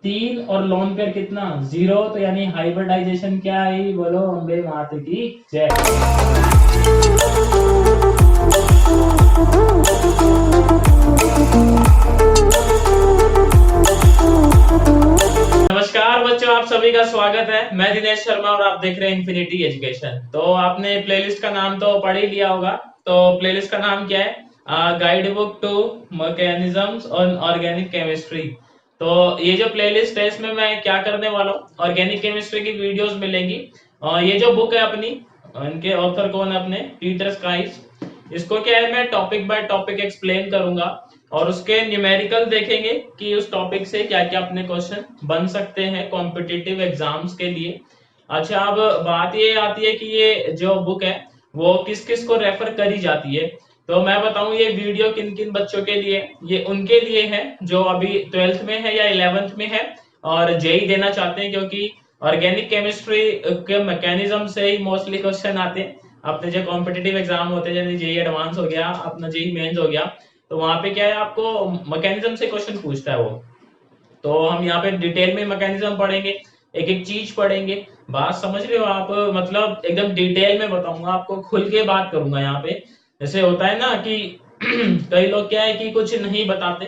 3 और lone pair कितना 0, तो यानी हाइब्रिडाइजेशन क्या आई, बोलो अम्बे मात की जय। नमस्कार बच्चों, आप सभी का स्वागत है। मैं दिनेश शर्मा और आप देख रहे हैं इन्फिनिटी एजुकेशन। तो आपने प्लेलिस्ट का नाम तो पढ़ ही लिया होगा। तो प्लेलिस्ट का नाम क्या है? Guide book to mechanisms on organic chemistry. तो ये जो प्लेलिस्ट है इसमें मैं क्या करने वाला हूँ, ऑर्गेनिक केमिस्ट्री की वीडियोस मिलेंगी। और ये जो बुक है अपनी, इनके ऑथर कौन है? अपने पीटर स्काइस। इसको क्या है, मैं टॉपिक बाय टॉपिक एक्सप्लेन करूंगा और उसके न्यूमेरिकल देखेंगे कि उस टॉपिक से क्या क्या अपने क्वेश्चन बन सकते हैं कॉम्पिटिटिव एग्जाम्स के लिए। अच्छा, अब बात ये आती है कि ये जो बुक है वो किस किस को रेफर करी जाती है। तो मैं बताऊं ये वीडियो किन किन बच्चों के लिए, ये उनके लिए है जो अभी 12th में है या 11th में है और जेई देना चाहते हैं, क्योंकि ऑर्गेनिक केमिस्ट्री के मैकेनिज्म से ही मोस्टली क्वेश्चन आते हैं। अपने जो कॉम्पिटिटिव एग्जाम होते हैं जैसे जेई एडवांस हो गया, अपना जेई मेंस हो गया, तो वहां पे क्या है, आपको मैकेनिज्म से क्वेश्चन पूछता है वो। तो हम यहाँ पे डिटेल में मैकेनिज्म पढ़ेंगे, एक एक चीज पढ़ेंगे। बात समझ रहे हो आप? मतलब एकदम डिटेल में बताऊंगा आपको, खुल के बात करूंगा यहाँ पे। जैसे होता है ना कि कई लोग क्या है कि कुछ नहीं बताते,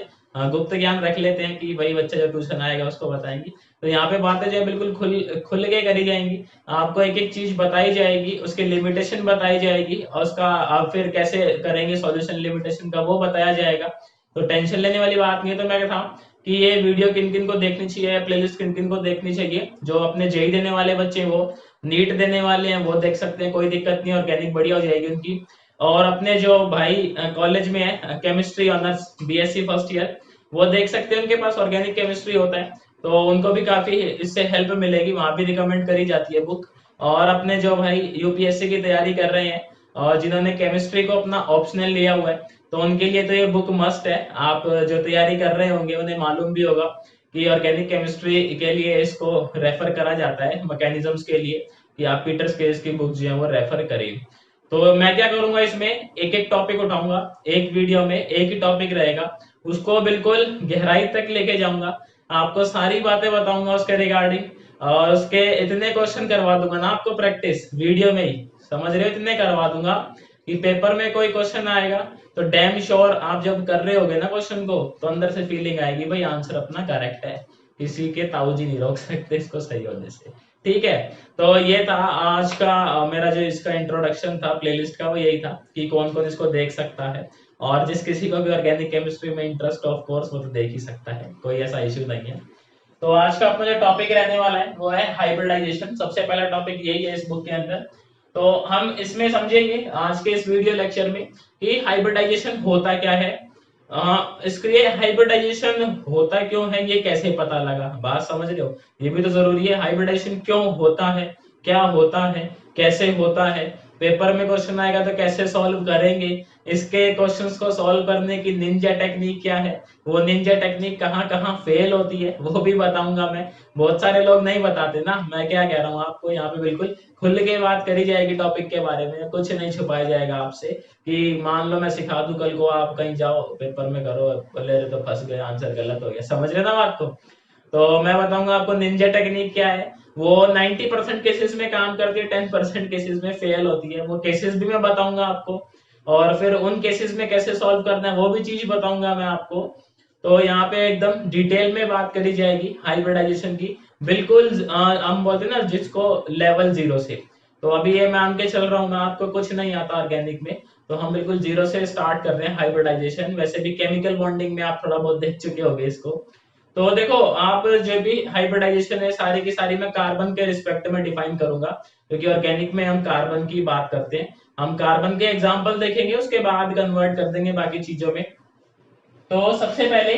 गुप्त ज्ञान रख लेते हैं कि भाई बच्चा जब ट्यूशन आएगा उसको बताएंगे। तो यहाँ पे बातें जो है बिल्कुल खुल खुल के करी जाएंगी। आपको एक एक चीज बताई जाएगी, उसकी लिमिटेशन बताई जाएगी और उसका आप फिर कैसे करेंगे सॉल्यूशन लिमिटेशन का वो बताया जाएगा। तो टेंशन लेने वाली बात नहीं है। तो मैं कहता हूँ कि ये वीडियो किन किन को देखनी चाहिए, प्लेलिस्ट किन किन को देखनी चाहिए। जो अपने जेई देने वाले बच्चे, वो नीट देने वाले हैं, वो देख सकते हैं, कोई दिक्कत नहीं, ऑर्गेनिक बढ़िया हो जाएगी उनकी। और अपने जो भाई कॉलेज में है chemistry honours BSc first year, वो देख सकते हैं, उनके पास ऑर्गेनिक केमिस्ट्री होता है, तो उनको भी काफी इससे हेल्प मिलेगी, वहां भी रिकमेंड करी जाती है बुक। और अपने जो भाई यूपीएससी की तैयारी कर रहे हैं और जिन्होंने केमिस्ट्री को अपना ऑप्शनल लिया हुआ है, तो उनके लिए तो ये बुक मस्ट है। आप जो तैयारी कर रहे होंगे उन्हें मालूम भी होगा कि ऑर्गेनिक केमिस्ट्री के लिए इसको रेफर करा जाता है मैकेनिज्म्स के लिए, कि आप पीटर स्केल्स की बुक जो है वो रेफर करें। तो मैं क्या करूंगा, इसमें एक एक टॉपिक उठाऊंगा, एक वीडियो में एक ही टॉपिक रहेगा, उसको बिल्कुल गहराई तक लेके जाऊंगा, आपको सारी बातें बताऊंगा उसके रिगार्डिंग। और उसके इतने क्वेश्चन करवा दूंगा ना आपको प्रैक्टिस वीडियो में ही, समझ रहे हो, इतने करवा दूंगा कि पेपर में कोई क्वेश्चन आएगा तो डैम श्योर आप जब कर रहे होगे ना क्वेश्चन को, तो अंदर से फीलिंग आएगी भाई आंसर अपना करेक्ट है, किसी के ताऊजी नहीं रोक सकते इसको सही होने से। ठीक है। तो ये था आज का मेरा जो इसका इंट्रोडक्शन था प्लेलिस्ट का, वो यही था कि कौन कौन इसको देख सकता है। और जिस किसी को भी ऑर्गेनिक केमिस्ट्री में इंटरेस्ट ऑफ कोर्स वो तो देख ही सकता है, कोई ऐसा इश्यू नहीं है। तो आज का अपना जो टॉपिक रहने वाला है वो है हाइब्रिडाइजेशन। सबसे पहला टॉपिक यही है इस बुक के अंदर। तो हम इसमें समझेंगे आज के इस वीडियो लेक्चर में कि हाइब्रिडाइजेशन होता क्या है, इसके हाइब्रिडाइजेशन होता क्यों है, ये कैसे पता लगा, बात समझ रहे हो? ये भी तो जरूरी है, हाइब्रिडाइजेशन क्यों होता है, क्या होता है, कैसे होता है, पेपर में क्वेश्चन आएगा तो कैसे सॉल्व करेंगे, इसके क्वेश्चंस को सॉल्व करने की निंजा टेक्निक क्या है, वो निंजा टेक्निक कहाँ कहाँ फेल होती है वो भी बताऊंगा मैं। बहुत सारे लोग नहीं बताते ना, मैं क्या कह रहा हूँ आपको, यहाँ पे बिल्कुल खुल के बात करी जाएगी टॉपिक के बारे में, कुछ नहीं छुपाया जाएगा आपसे। कि मान लो मैं सिखा दूं कल को, आप कहीं जाओ पेपर में करो, बोले तो फंस गए, आंसर गलत हो गया, समझ रहे ना बात को? तो मैं बताऊंगा आपको निंजा टेक्निक क्या है। वो 90% केसेस में काम करती है, 10% केसेस में फेल होती है, वो केसेस भी मैं बताऊंगा आपको। और फिर उन केसेस में कैसे सॉल्व करना है वो भी चीज बताऊंगा मैं आपको। तो यहाँ पे एकदम डिटेल में बात करी जाएगी हाइब्रिडाइजेशन की, बिल्कुल हम बोलते हैं ना जिसको लेवल 0 से। तो अभी ये मान के चल रहा हूँ मैं, आपको कुछ नहीं आता ऑर्गेनिक में, तो हम बिल्कुल 0 से स्टार्ट कर रहे हैं हाइब्रिडाइजेशन। वैसे भी केमिकल बॉन्डिंग में आप थोड़ा बहुत देख चुके होंगे इसको। तो देखो, आप जो भी हाइब्रिडाइजेशन है सारी की सारी मैं कार्बन के रिस्पेक्ट में डिफाइन करूंगा, क्योंकि ऑर्गेनिक में हम कार्बन की बात करते हैं। हम कार्बन के एग्जाम्पल देखेंगे, उसके बाद कन्वर्ट कर देंगे बाकी चीजों में। तो सबसे पहले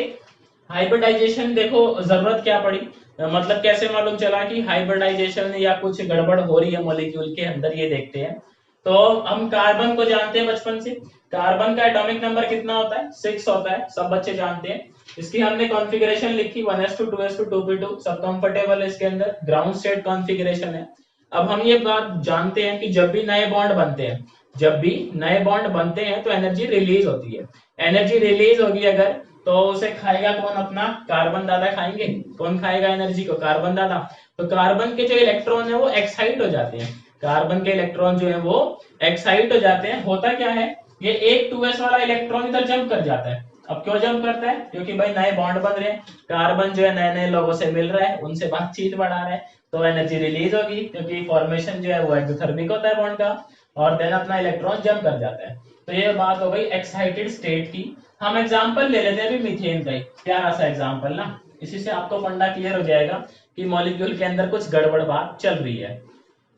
हाइब्रिडाइजेशन देखो जरूरत क्या पड़ी, मतलब कैसे मालूम चला कि हाइब्रिडाइजेशन या कुछ गड़बड़ हो रही है मॉलिक्यूल के अंदर, ये देखते हैं। तो हम कार्बन को जानते हैं बचपन से, कार्बन का एटॉमिक नंबर कितना होता है? 6 होता है, सब बच्चे जानते हैं। इसकी हमने कॉन्फ़िगरेशन लिखी 1s2 2s2 2p2, सब कंफर्टेबल है इसके अंदर, ग्राउंड स्टेट कॉन्फ़िगरेशन है। अब हम ये बात जानते हैं कि जब भी नए बॉन्ड बनते हैं, जब भी नए बॉन्ड बनते हैं तो एनर्जी रिलीज होती है। एनर्जी रिलीज होगी अगर, तो उसे खाएगा कौन? अपना कार्बन दादा खाएंगे। कौन खाएगा एनर्जी को? कार्बन दादा। तो कार्बन के जो इलेक्ट्रॉन है वो एक्साइट हो जाते हैं। कार्बन के इलेक्ट्रॉन जो है वो एक्साइट हो जाते हैं। होता क्या है, ये एक 2s वाला इलेक्ट्रॉन इधर जंप कर जाता है। अब क्यों जंप करता है? क्योंकि भाई नए बॉन्ड बन रहे हैं, कार्बन जो है नए नए लोगों से मिल रहा है, उनसे बातचीत बढ़ा रहा है, तो एनर्जी रिलीज होगी, क्योंकि फॉर्मेशन जो है वो एक्सोथर्मिक होता है बॉन्ड का, और देन अपना इलेक्ट्रॉन जंप कर जाता है। तो ये बात हो गई एक्साइटेड स्टेट की। हम एग्जांपल ले लेते हैं अभी मीथेन का ही, प्यारा सा एग्जांपल ना, इसी से आपको फंडा क्लियर हो जाएगा कि मॉलिक्यूल के अंदर कुछ गड़बड़ बात चल रही है।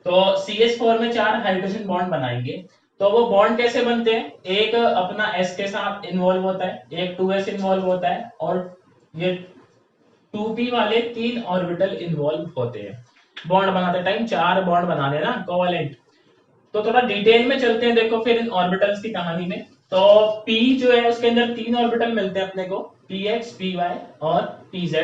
तो CH4 में 4 हाइड्रोजन बॉन्ड बनाएंगे। तो वो बॉन्ड कैसे बनते हैं? एक अपना S के साथ इन्वॉल्व होता है, एक 2s इन्वॉल्व होता है, और ये 2p वाले 3 ऑर्बिटल इन्वॉल्व होते हैं। बॉन्ड बनाते टाइम 4 बॉन्ड बनाने ना, कोवेलेंट। तो थोड़ा डिटेल में चलते हैं, देखो फिर इन ऑर्बिटल्स की कहानी में। तो p जो है उसके अंदर 3 ऑर्बिटल मिलते हैं अपने को, px, py और pz।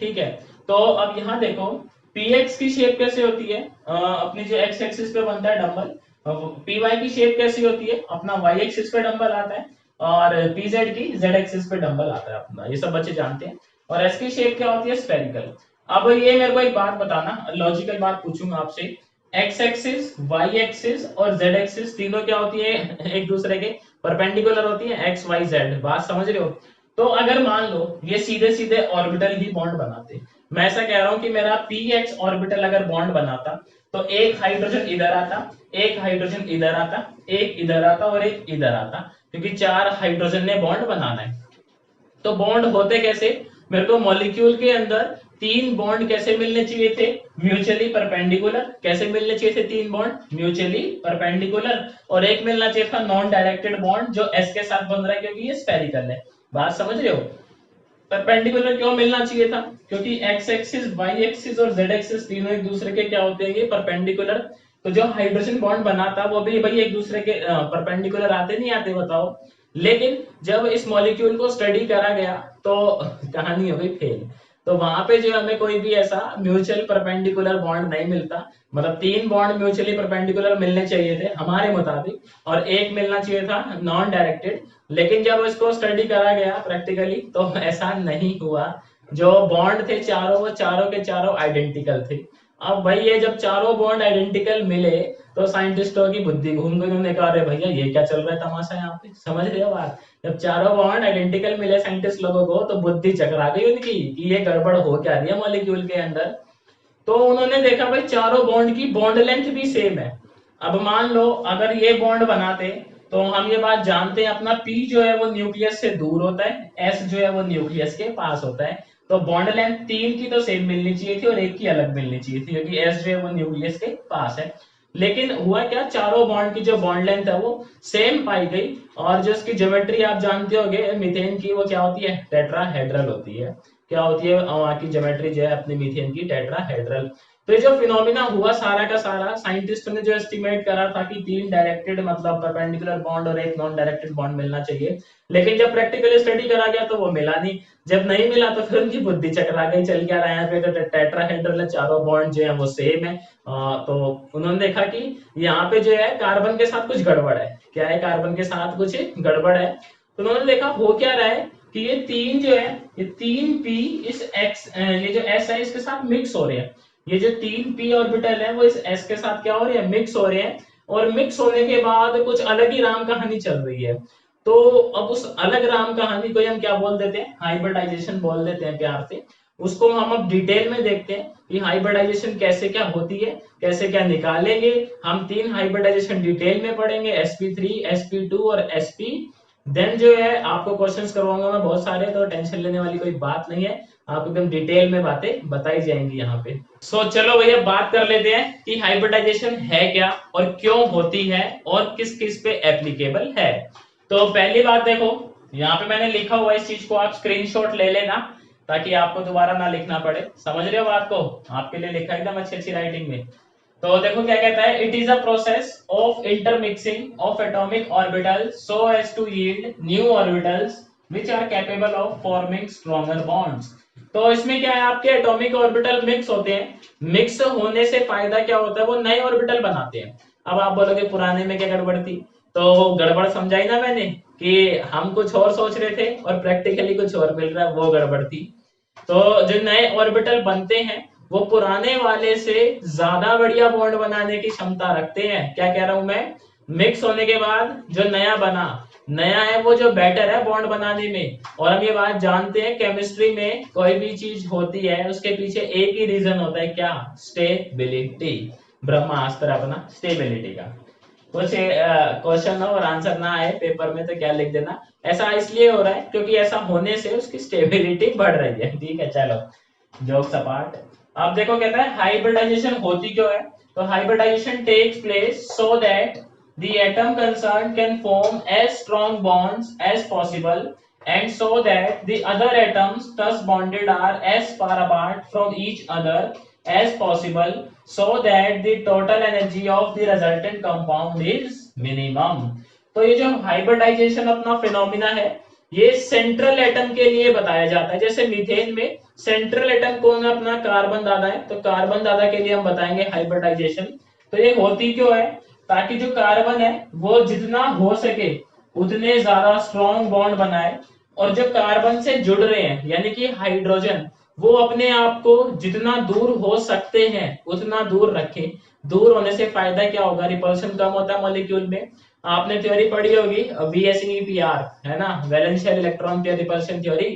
ठीक है, तो अब यहाँ देखो px की शेप कैसे होती है, अपनी जो x एक्सिस पे बनता है डंबल। py की शेप कैसी होती है, अपना y एक्सिस पे डंबल आता है, और pz की z एक्सिस पे डंबल आता है अपना, ये सब बच्चे जानते हैं। और s की शेप क्या होती है? स्फेरिकल। अब ये मेरे को एक बात बताना, लॉजिकल बात पूछूंगा आपसे, एक्स एक्सिस, वाई एक्सिस और जेड एक्सिस तीनों क्या होती है? एक दूसरे के परपेंडिकुलर होती है, एक्स वाई जेड। बात समझ रहे हो? तो अगर मान लो ये सीधे सीधे ऑर्बिटल ही बॉन्ड बनाते, मैं ऐसा कह रहा हूं कि मेरा पी एक्स ऑर्बिटल अगर बॉन्ड बनाता, तो एक हाइड्रोजन इधर आता, एक हाइड्रोजन इधर आता, एक इधर आता और एक इधर आता, क्योंकि 4 हाइड्रोजन ने बॉन्ड बनाना है। तो बॉन्ड होते कैसे? मेरे को मॉलिक्यूल के अंदर 3 बॉन्ड कैसे मिलने चाहिए थे? Mutually perpendicular. कैसे मिलने चाहिए थे 3 बॉन्ड? Mutually perpendicular. और एक मिलना चाहिए था नॉन डायरेक्टेड बॉन्ड, जो एस के साथ बन रहा है, क्योंकि ये स्फेरिकल है। बात समझ रहे हो? परपेंडिकुलर क्यों मिलना चाहिए था? क्योंकि एक्स एक्सिस, वाई एक्सिस और जेड एक्सिस तीनों एक दूसरे के क्या होते हैं? परपेंडिकुलर। तो जो हाइड्रोजन बॉन्ड बनाता वो भी भाई एक दूसरे के परपेंडिकुलर आते नहीं आते, बताओ? लेकिन जब इस मॉलिक्यूल को स्टडी करा गया तो कहानी हो गई फेल। तो वहां पे जो हमें कोई भी ऐसा म्यूचुअल परपेंडिकुलर बॉन्ड नहीं मिलता। मतलब 3 बॉन्ड म्यूचुअली परपेंडिकुलर मिलने चाहिए थे हमारे मुताबिक, और एक मिलना चाहिए था नॉन डायरेक्टेड। लेकिन जब इसको स्टडी करा गया प्रैक्टिकली तो ऐसा नहीं हुआ। जो बॉन्ड थे चारों, वो चारों के चारों आइडेंटिकल थे। अब भाई ये जब चारों बॉन्ड आइडेंटिकल मिले तो साइंटिस्टों की बुद्धि घूम गई। उन्होंने कहा अरे भैया ये क्या चल रहा है तमाशा यहाँ पे, समझ रहे हो बात? जब चारों बॉन्ड आइडेंटिकल मिले साइंटिस्ट लोगों को, तो बुद्धि चकरा गई उनकी कि ये गड़बड़ हो क्या रही है मॉलिक्यूल के अंदर। तो उन्होंने देखा भाई चारों बॉन्ड की बॉन्ड लेंथ भी सेम है। अब मान लो अगर ये बॉन्ड बनाते, तो हम ये बात जानते हैं अपना P जो है वो न्यूक्लियस से दूर होता है, S जो है वो न्यूक्लियस के पास होता है। तो बॉन्ड लेंथ 3 की तो सेम मिलनी चाहिए थी और एक की अलग मिलनी चाहिए थी, क्योंकि S जो है वो न्यूक्लियस के पास है। लेकिन हुआ क्या, चारों बॉन्ड की जो बॉन्ड लेंथ है वो सेम पाई गई। और जो इसकी ज्योमेट्री आप जानते होंगे मीथेन की, वो क्या होती है? टेट्राहेड्रल होती है। क्या होती है वहां की ज्योमेट्री जो है अपनी मीथेन की? टेट्राहेड्रल। तो ये जो फिनोमिना हुआ सारा का सारा, साइंटिस्ट ने जो एस्टिमेट करा था कि 3 डायरेक्टेड मतलब परपेंडिकुलर बॉन्ड और एक नॉन डायरेक्टेड बॉन्ड मिलना चाहिए, लेकिन जब प्रैक्टिकली स्टडी करा गया तो वो मिला नहीं। जब नहीं मिला तो फिर उनकी बुद्धि चकरा गई, चल क्या रहा है यहाँ पे, तो टेट्राहेड्रल है, चारों बॉन्ड जो है वो सेम है। तो उन्होंने देखा कि यहाँ पे जो है कार्बन के साथ कुछ गड़बड़ है। क्या है? कार्बन के साथ कुछ गड़बड़ है। तो उन्होंने देखा हो क्या रहा है कि ये 3 जो है, ये 3p इस x, ये जो s है इसके साथ मिक्स हो रहे हैं। ये जो 3p ऑर्बिटल है वो इस s के साथ क्या हो रहे हैं? मिक्स हो रहे हैं। और मिक्स होने के बाद कुछ अलग ही राम कहानी चल रही है। तो अब उस अलग राम कहानी को हम क्या बोल देते हैं? हाइब्रिडाइजेशन बोल देते हैं प्यार से। उसको हम अब डिटेल में देखते हैं कि हाइब्रिडाइजेशन कैसे क्या होती है, कैसे क्या निकालेंगे। हम 3 हाइब्रिडाइजेशन डिटेल में पढ़ेंगे, sp3, sp2 और sp। देन जो है आपको क्वेश्चंस करवाऊंगा मैं बहुत सारे, तो टेंशन लेने वाली कोई बात नहीं है। आपको एकदम डिटेल में बातें बताई जाएंगी यहाँ पे। चलो भैया बात कर लेते हैं कि हाइब्रिडाइजेशन है क्या और क्यों होती है और किस किस पे एप्लीकेबल है। तो पहली बात देखो, यहाँ पे मैंने लिखा हुआ इस चीज को आप स्क्रीनशॉट ले लेना, ताकि आपको दोबारा ना लिखना पड़े। समझ रहे हो बात को? आपके लिए लिखा एकदम अच्छी अच्छी राइटिंग में। तो देखो क्या कहता है, it is a process of intermixing of atomic orbitals so as to yield new orbitals which are capable of forming stronger bonds. तो इसमें क्या है, आपके एटॉमिक ऑर्बिटल मिक्स होते हैं। मिक्स होने से फायदा क्या होता है? वो नए ऑर्बिटल बनाते हैं। अब आप बोलोगे पुराने में क्या गड़बड़ थी? तो गड़बड़ समझाई ना मैंने कि हम कुछ और सोच रहे थे और प्रैक्टिकली कुछ और मिल रहा है, वो गड़बड़ थी। तो जो नए ऑर्बिटल बनते हैं वो पुराने वाले से ज्यादा बढ़िया बॉन्ड बनाने की क्षमता रखते हैं। क्या कह रहा हूं मैं? मिक्स होने के बाद जो नया बना, नया है वो जो बेटर है बॉन्ड बनाने में। और हम ये बात जानते हैं केमिस्ट्री में कोई भी चीज होती है उसके पीछे एक ही रीजन होता है, क्या? स्टेबिलिटी। ब्रह्मास्त्र अपना स्टेबिलिटी का। कुछ क्वेश्चन और आंसर ना आए पेपर में तो क्या लिख देना, ऐसा इसलिए हो रहा है क्योंकि ऐसा होने से उसकी स्टेबिलिटी बढ़ रही है। ठीक है, चलो जोक्स अपार्ट। अब देखो कहता है हाइब्रिडाइजेशन होती क्यों है? तो hybridisation takes place so that the atom concerned can form as strong bonds as possible and so that the other atoms thus bonded are as far apart from each other as possible so that the total energy of the resultant compound is minimum। तो ये जो hybridisation अपना phenomena है ये central atom के लिए बताया जाता है। जैसे मीथेन में सेंट्रल एटम कौन है? अपना कार्बन दादा है, तो कार्बन दादा के लिए हम बताएंगे हाइब्रिडाइजेशन। तो ये होती क्यों है? ताकि जो कार्बन है वो जितना हो सके उतने ज्यादा स्ट्रॉन्ग बॉन्ड बनाए और जो कार्बन से जुड़ रहे हैं यानी कि हाइड्रोजन वो अपने आप को जितना दूर हो सकते हैं उतना दूर रखें। दूर होने से फायदा क्या होगा? रिपल्शन कम होता है मॉलिक्यूल में। आपने थ्योरी पढ़ी होगी VSEPR, है ना, वैलेंशियल इलेक्ट्रॉन पेयर रिपल्शन थ्योरी।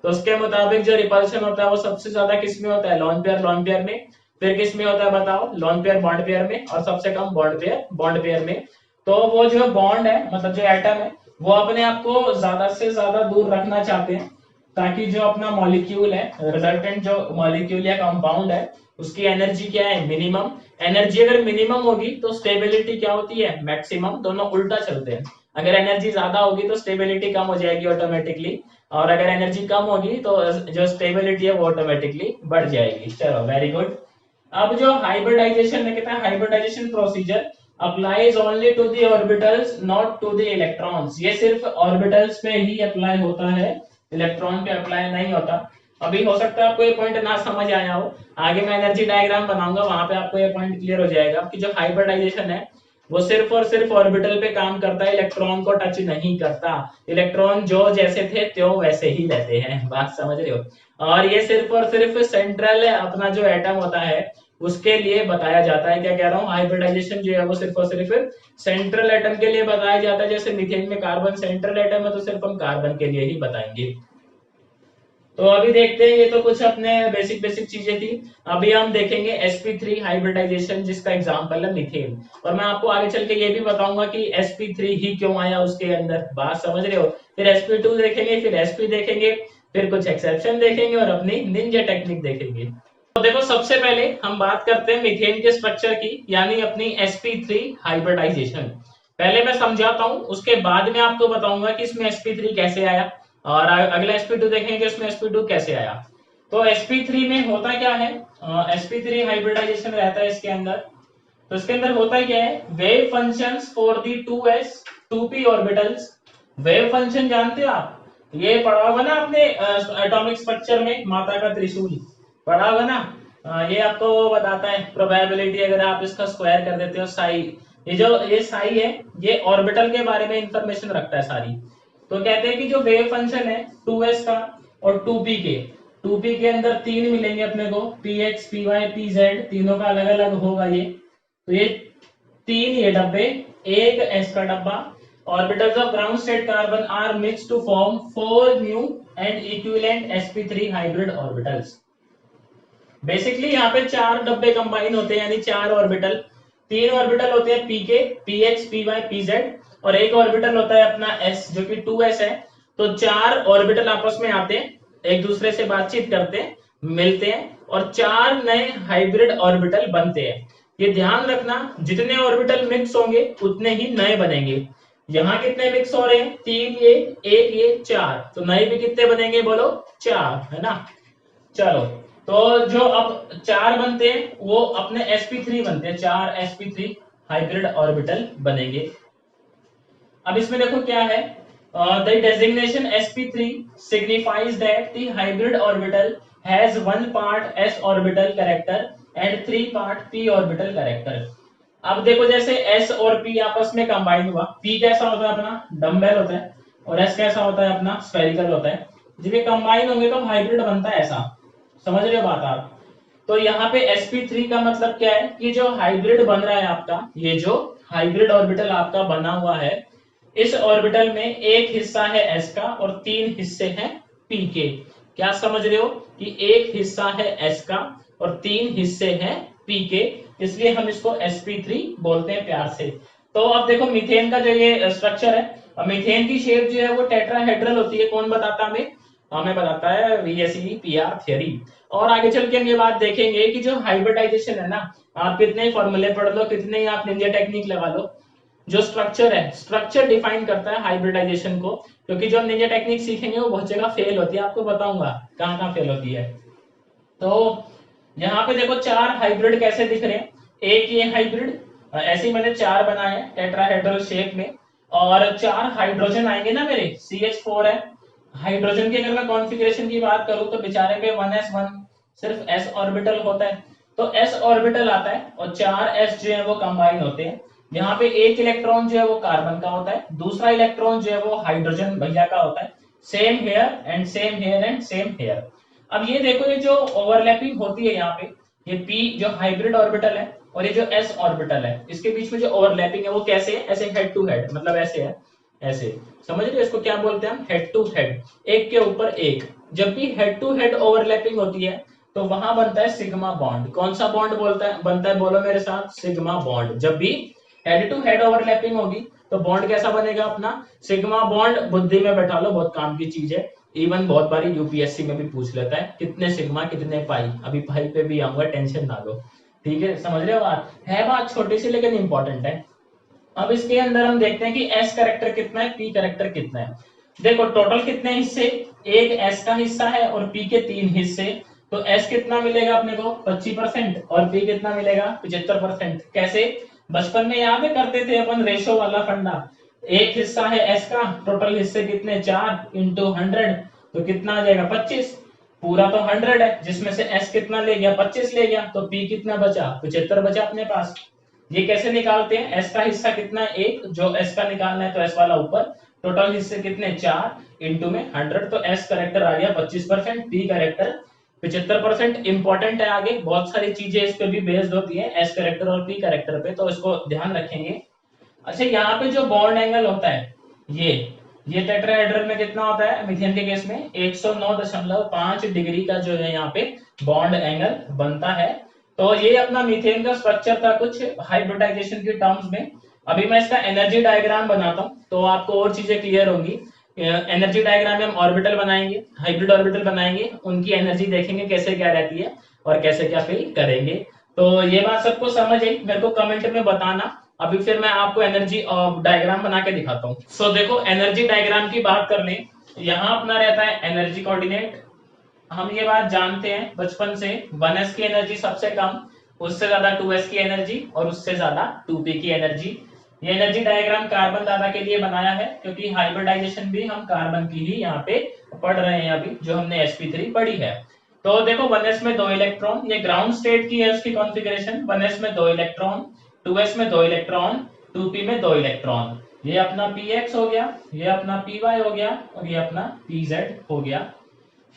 तो उसके मुताबिक जो रिपल्शन होता है वो सबसे ज्यादा किस में होता है? लोन पेयर में। फिर किस में होता है बताओ? लोन पेयर बॉन्ड पेयर में, और सबसे कम बॉन्ड पेयर में। तो वो जो बॉन्ड है मतलब जो एटम है वो अपने आप को ज्यादा से ज्यादा दूर रखना चाहते हैं ताकि जो अपना मॉलिक्यूल है, रिजल्टेंट जो मॉलिक्यूल या कंपाउंड है उसकी एनर्जी क्या है? मिनिमम। एनर्जी अगर मिनिमम होगी तो स्टेबिलिटी क्या होती है? मैक्सिमम। दोनों उल्टा चलते हैं। अगर एनर्जी ज्यादा होगी तो स्टेबिलिटी कम हो जाएगी ऑटोमेटिकली, और अगर एनर्जी कम होगी तो जो स्टेबिलिटी है वो ऑटोमेटिकली बढ़ जाएगी। चलो वेरी गुड। अब जो हाइब्रिडाइजेशन है कहता है hybridisation procedure applies only to the orbitals not to the electrons. ये सिर्फ ऑर्बिटल्स पे ही अप्लाई होता है, इलेक्ट्रॉन पे अप्लाई नहीं होता। अभी हो सकता है आपको ये पॉइंट ना समझ आया हो, आगे मैं एनर्जी डायग्राम बनाऊंगा वहां पे आपको ये पॉइंट क्लियर हो जाएगा कि जो हाइब्रिडाइजेशन है वो सिर्फ और सिर्फ ऑर्बिटल पे काम करता है, इलेक्ट्रॉन को टच नहीं करता। इलेक्ट्रॉन जो जैसे थे त्यों वैसे ही रहते हैं, बात समझ रहे हो। और ये सिर्फ और सिर्फ सेंट्रल अपना जो एटम होता है उसके लिए बताया जाता है। क्या कह रहा हूँ? हाइब्रिडाइजेशन जो है वो सिर्फ और सिर्फ सेंट्रल एटम के लिए बताया जाता है। जैसे मीथेन में कार्बन सेंट्रल एटम है तो सिर्फ हम कार्बन के लिए ही बताएंगे। तो अभी देखते हैं, ये तो कुछ अपने बेसिक बेसिक चीजें थी। अभी हम देखेंगे sp3 हाइब्रिडाइजेशन जिसका एग्जांपल है मीथेन। और मैं आपको आगे चल के ये भी बताऊंगा कि sp3 ही क्यों आया उसके अंदर, बात समझ रहे हो। फिर sp2 देखेंगे, फिर sp देखेंगे, फिर कुछ एक्सेप्शन देखेंगे और अपनी निंजा टेक्निक देखेंगे। तो देखो सबसे पहले हम बात करते हैं मीथेन के स्ट्रक्चर की, यानी अपनी sp3 हाइब्रिडाइजेशन। पहले मैं समझाता हूं, उसके बाद में आपको बताऊंगा कि इसमें sp3 कैसे आया, और अगला sp2 देखेंगे इसमें sp2 कैसे आया। तो sp3 में होता क्या है? sp3 हाइब्रिडाइजेशन रहता है इसके अंदर। तो इसके अंदर होता क्या है? Wave functions for the 2s 2p orbitals. Wave function जानते हो आप? ये पढ़ा होगा ना आपने एटॉमिक स्ट्रक्चर में, माता का त्रिशूल पढ़ा होगा ना। ये आपको बताता है प्रोबेबिलिटी, अगर आप इसका स्क्वायर कर देते हो साई। ये साई है, ये ऑर्बिटल के बारे में इंफॉर्मेशन रखता है सारी। तो कहते हैं कि जो वेव फंक्शन है 2s का और 2p के अंदर तीन मिलेंगे अपने को, px py pz, तीनों का अलग अलग होगा ये। तो ये तीन ये डब्बे, एक s का डब्बा, orbitals of ground state carbon are mix to form 4 new and equivalent sp3 hybrid orbitals. Basically यहाँ पे चार डब्बे कंबाइन होते हैं, यानी चार ऑर्बिटल। तीन ऑर्बिटल होते हैं pk px py pz, और एक ऑर्बिटल होता है अपना s जो कि 2s है। तो चार ऑर्बिटल आपस में आते हैं, एक दूसरे से बातचीत करते हैं, मिलते हैं, और चार नए हाइब्रिड ऑर्बिटल बनते हैं। ये ध्यान रखना, जितने ऑर्बिटल मिक्स होंगे उतने ही नए बनेंगे। यहाँ कितने मिक्स हो रहे हैं? तीन ये, एक ये, चार। तो नए भी कितने बनेंगे बोलो? चार, है ना। चलो, तो जो अब चार बनते हैं वो अपने sp3 बनते हैं, चार sp3 हाइब्रिड ऑर्बिटल बनेंगे। अब इसमें देखो क्या है, the designation sp3 signifies that the hybrid orbital has one part s orbital character and three part p orbital character। अब देखो जैसे s और p आपस में कंबाइन हुआ, p कैसा होता है? अपना डम्बेल होता है। और s कैसा होता है अपना स्फेरिकल होता है। जब ये कंबाइन होंगे तो हाइब्रिड बनता है ऐसा, समझ रहे हो बात आप। तो यहाँ पे sp3 का मतलब क्या है कि जो हाइब्रिड बन रहा है आपका, ये जो हाइब्रिड ऑर्बिटल आपका बना हुआ है, इस ऑर्बिटल में एक हिस्सा है s का और 3 हिस्से हैं p के। क्या समझ रहे हो कि एक हिस्सा है s का और 3 हिस्से हैं p के, इसलिए हम इसको sp3 बोलते हैं प्यार से। तो अब देखो मीथेन का जो ये स्ट्रक्चर है, मीथेन की शेप जो है वो टेट्राहेड्रल होती है। कौन बताता हमें? हमें बताता है VSEPR थ्योरी। और आगे चल के हम ये बात देखेंगे कि जो हाइब्रिडाइजेशन है ना, आप कितने फॉर्मूले पढ़ लो, कितने ही आप निंजा टेक्निक लगा लो, जो स्ट्रक्चर है, स्ट्रक्चर डिफाइन करता है हाइब्रिडाइजेशन को। क्योंकि जो हम निंजा टेक्निक सीखेंगे वो बहुत जगह फेल होती है, आपको बताऊंगा कहाँ कहाँ फेल होती है। तो यहाँ पे देखो 4 हाइब्रिड कैसे दिख रहे हैं। एक ये हाइब्रिड, ऐसे ही मैंने 4 बनाए हैं टेट्राहेड्रल शेप में, और 4 हाइड्रोजन आएंगे ना मेरे, CH4 है। हाइड्रोजन की अगर मैं कॉन्फ़िगरेशन की बात करूं तो बेचारे पे 1s1 सिर्फ s ऑर्बिटल होता है, तो s ऑर्बिटल आता है और 4 s जो है वो कंबाइन होते हैं। यहाँ पे एक इलेक्ट्रॉन जो है वो कार्बन का होता है, दूसरा इलेक्ट्रॉन जो है वो हाइड्रोजन भैया का होता है। Same here and same here and same here. अब ये देखो, ये जो ओवरलैपिंग होती है यहाँ पे, ये p जो हाइब्रिड ऑर्बिटल है और ये जो s ऑर्बिटल है, इसके बीच में जो ओवरलैपिंग है वो कैसे है? ऐसे हेड टू हेड, मतलब ऐसे है, ऐसे। समझ रहे हो इसको क्या बोलते हैं हम? हेड टू हेड, एक के ऊपर एक। जब भी हेड टू हेड ओवरलैपिंग होती है तो वहां बनता है सिग्मा बॉन्ड। कौन सा बॉन्ड बोलता है बनता है? बोलो मेरे साथ, सिग्मा बॉन्ड। जब भी हेड टू हेड ओवरलैपिंग होगी तो बॉन्ड कैसा बनेगा अपना? Sigma bond. बुद्धि में बैठा लो, बहुत काम की चीज है। इवन बहुत बारी यूपीएससी में भी पूछ लेता है कितने सिग्मा कितने पाई। अभी पाई पे भी आऊंगा, टेंशन ना लो, ठीक है? समझ रहे हो बात? है बात छोटी सी लेकिन इंपॉर्टेंट है। अब इसके अंदर हम देखते हैं कि एस करेक्टर कितना है, पी करेक्टर कितना है। देखो टोटल कितने हिस्से, एक एस का हिस्सा है और पी के 3 हिस्से। तो एस कितना मिलेगा अपने को? 25%, और पी कितना मिलेगा? 75%। कैसे? बचपन में याद है करते थे अपन रेशो वाला फंडा। एक हिस्सा है एस का, टोटल हिस्से कितने? 4 इंटू 100, तो कितना आ जाएगा? 25। पूरा तो 100 है, जिसमें से एस कितना ले गया? 25 ले गया, तो पी कितना बचा? 75 बचा अपने पास। ये कैसे निकालते हैं? एस का हिस्सा कितना है? एक, जो एस का निकालना है तो एस वाला ऊपर, टोटल हिस्से कितने? 4 इंटू में 100, तो एस करेक्टर आ गया 25%, पी करेक्टर 75%। इंपॉर्टेंट है, आगे बहुत सारी चीजें इस पे भी बेस्ड होती है, एस करेक्टर और पी करेक्टर पे, तो इसको ध्यान रखेंगे। अच्छा, यहाँ पे जो बॉन्ड एंगल होता है, ये ये टेट्राहेड्रल में कितना होता है? मीथेन के केस में 109.5 डिग्री का जो है यहाँ पे बॉन्ड एंगल बनता है। तो ये अपना मीथेन का स्ट्रक्चर था कुछ हाइब्रिडाइजेशन के टर्म्स में। अभी मैं इसका एनर्जी डायग्राम बनाता हूँ तो आपको और चीजें क्लियर होंगी। एनर्जी डायग्राम में हम ऑर्बिटल बनाएंगे, हाइब्रिड ऑर्बिटल बनाएंगे, उनकी एनर्जी देखेंगे कैसे क्या रहती है और कैसे क्या फिल करेंगे। तो ये बात सबको समझ आई? मेरे को कमेंट में बताना। अभी फिर मैं आपको एनर्जी डायग्राम बना के दिखाता हूँ। सो देखो, एनर्जी डायग्राम की बात कर लें, यहाँ अपना रहता है एनर्जी कोऑर्डिनेट। हम ये बात जानते हैं बचपन से, 1s की एनर्जी सबसे कम, उससे ज्यादा 2s की एनर्जी, और उससे ज्यादा 2p की एनर्जी। ये एनर्जी डायग्राम कार्बन दादा के लिए बनाया है, क्योंकि हाइब्रिडाइजेशन भी हम कार्बन की ही यहाँ पे पढ़ रहे हैं अभी, जो हमने sp3 पढ़ी है। तो देखो 1s में 2 इलेक्ट्रॉन, ये ग्राउंड स्टेट की है उसकी कॉन्फ़िगरेशन। 1s में 2 इलेक्ट्रॉन, 2s में 2 इलेक्ट्रॉन, 2p में 2 इलेक्ट्रॉन। ये अपना px हो गया, ये अपना py हो गया, और ये अपना pz हो गया।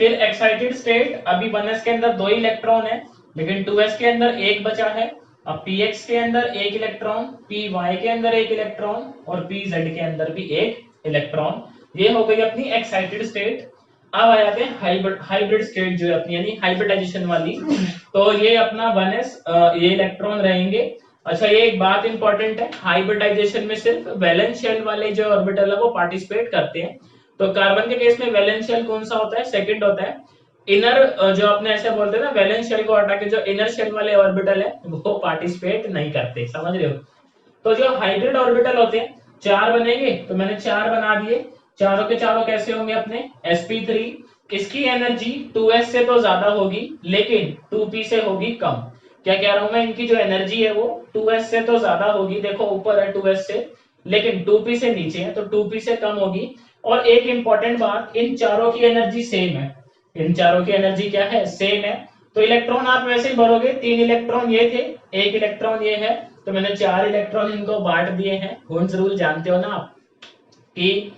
फिर एक्साइटेड स्टेट, अभी 1s के अंदर 2 इलेक्ट्रॉन है, लेकिन 2s के अंदर एक बचा है। अब px के अंदर एक इलेक्ट्रॉन, py के अंदर एक इलेक्ट्रॉन, और pz के अंदर भी एक इलेक्ट्रॉन। ये हो गई अपनी एक्साइटेड स्टेट। अब आ जाते हैं हाइब्रिड स्टेट जो है अपनी, यानी हाइब्रिडाइजेशन वाली। तो ये अपना 1s, ये इलेक्ट्रॉन रहेंगे। अच्छा, ये एक बात इंपॉर्टेंट है, हाइब्रिडाइजेशन में सिर्फ वैलेंस शेल वाले जो ऑर्बिटल है वो पार्टिसिपेट करते हैं। तो कार्बन के केस में वैलेंस शेल कौन सा होता है? सेकंड होता है। इनर जो अपने ऐसे बोलते हैं ना, वैलेंस शेल को हटा के जो इनर शेल वाले ऑर्बिटल है वो पार्टिसिपेट नहीं करते, समझ रहे हो? तो जो हाइब्रिड ऑर्बिटल होते हैं, 4 बनेंगे, तो मैंने 4 बना दिए। चारों के चारों कैसे होंगे अपने? sp3। इसकी एनर्जी 2s से तो ज्यादा होगी, लेकिन 2p से होगी कम। क्या कह रहा हूं मैं? इनकी जो एनर्जी है वो 2s से तो ज्यादा होगी, देखो ऊपर है 2s से, लेकिन 2p से नीचे है तो 2p से कम होगी। और एक इंपॉर्टेंट बात, इन चारों की एनर्जी सेम है। इन चारों की एनर्जी क्या है? सेम है। तो इलेक्ट्रॉन आप वैसे ही भरोगे, 3 इलेक्ट्रॉन ये थे, एक इलेक्ट्रॉन ये है, तो मैंने 4 इलेक्ट्रॉन इनको बांट दिए हैं। हुंस रूल जानते हो ना आप, कि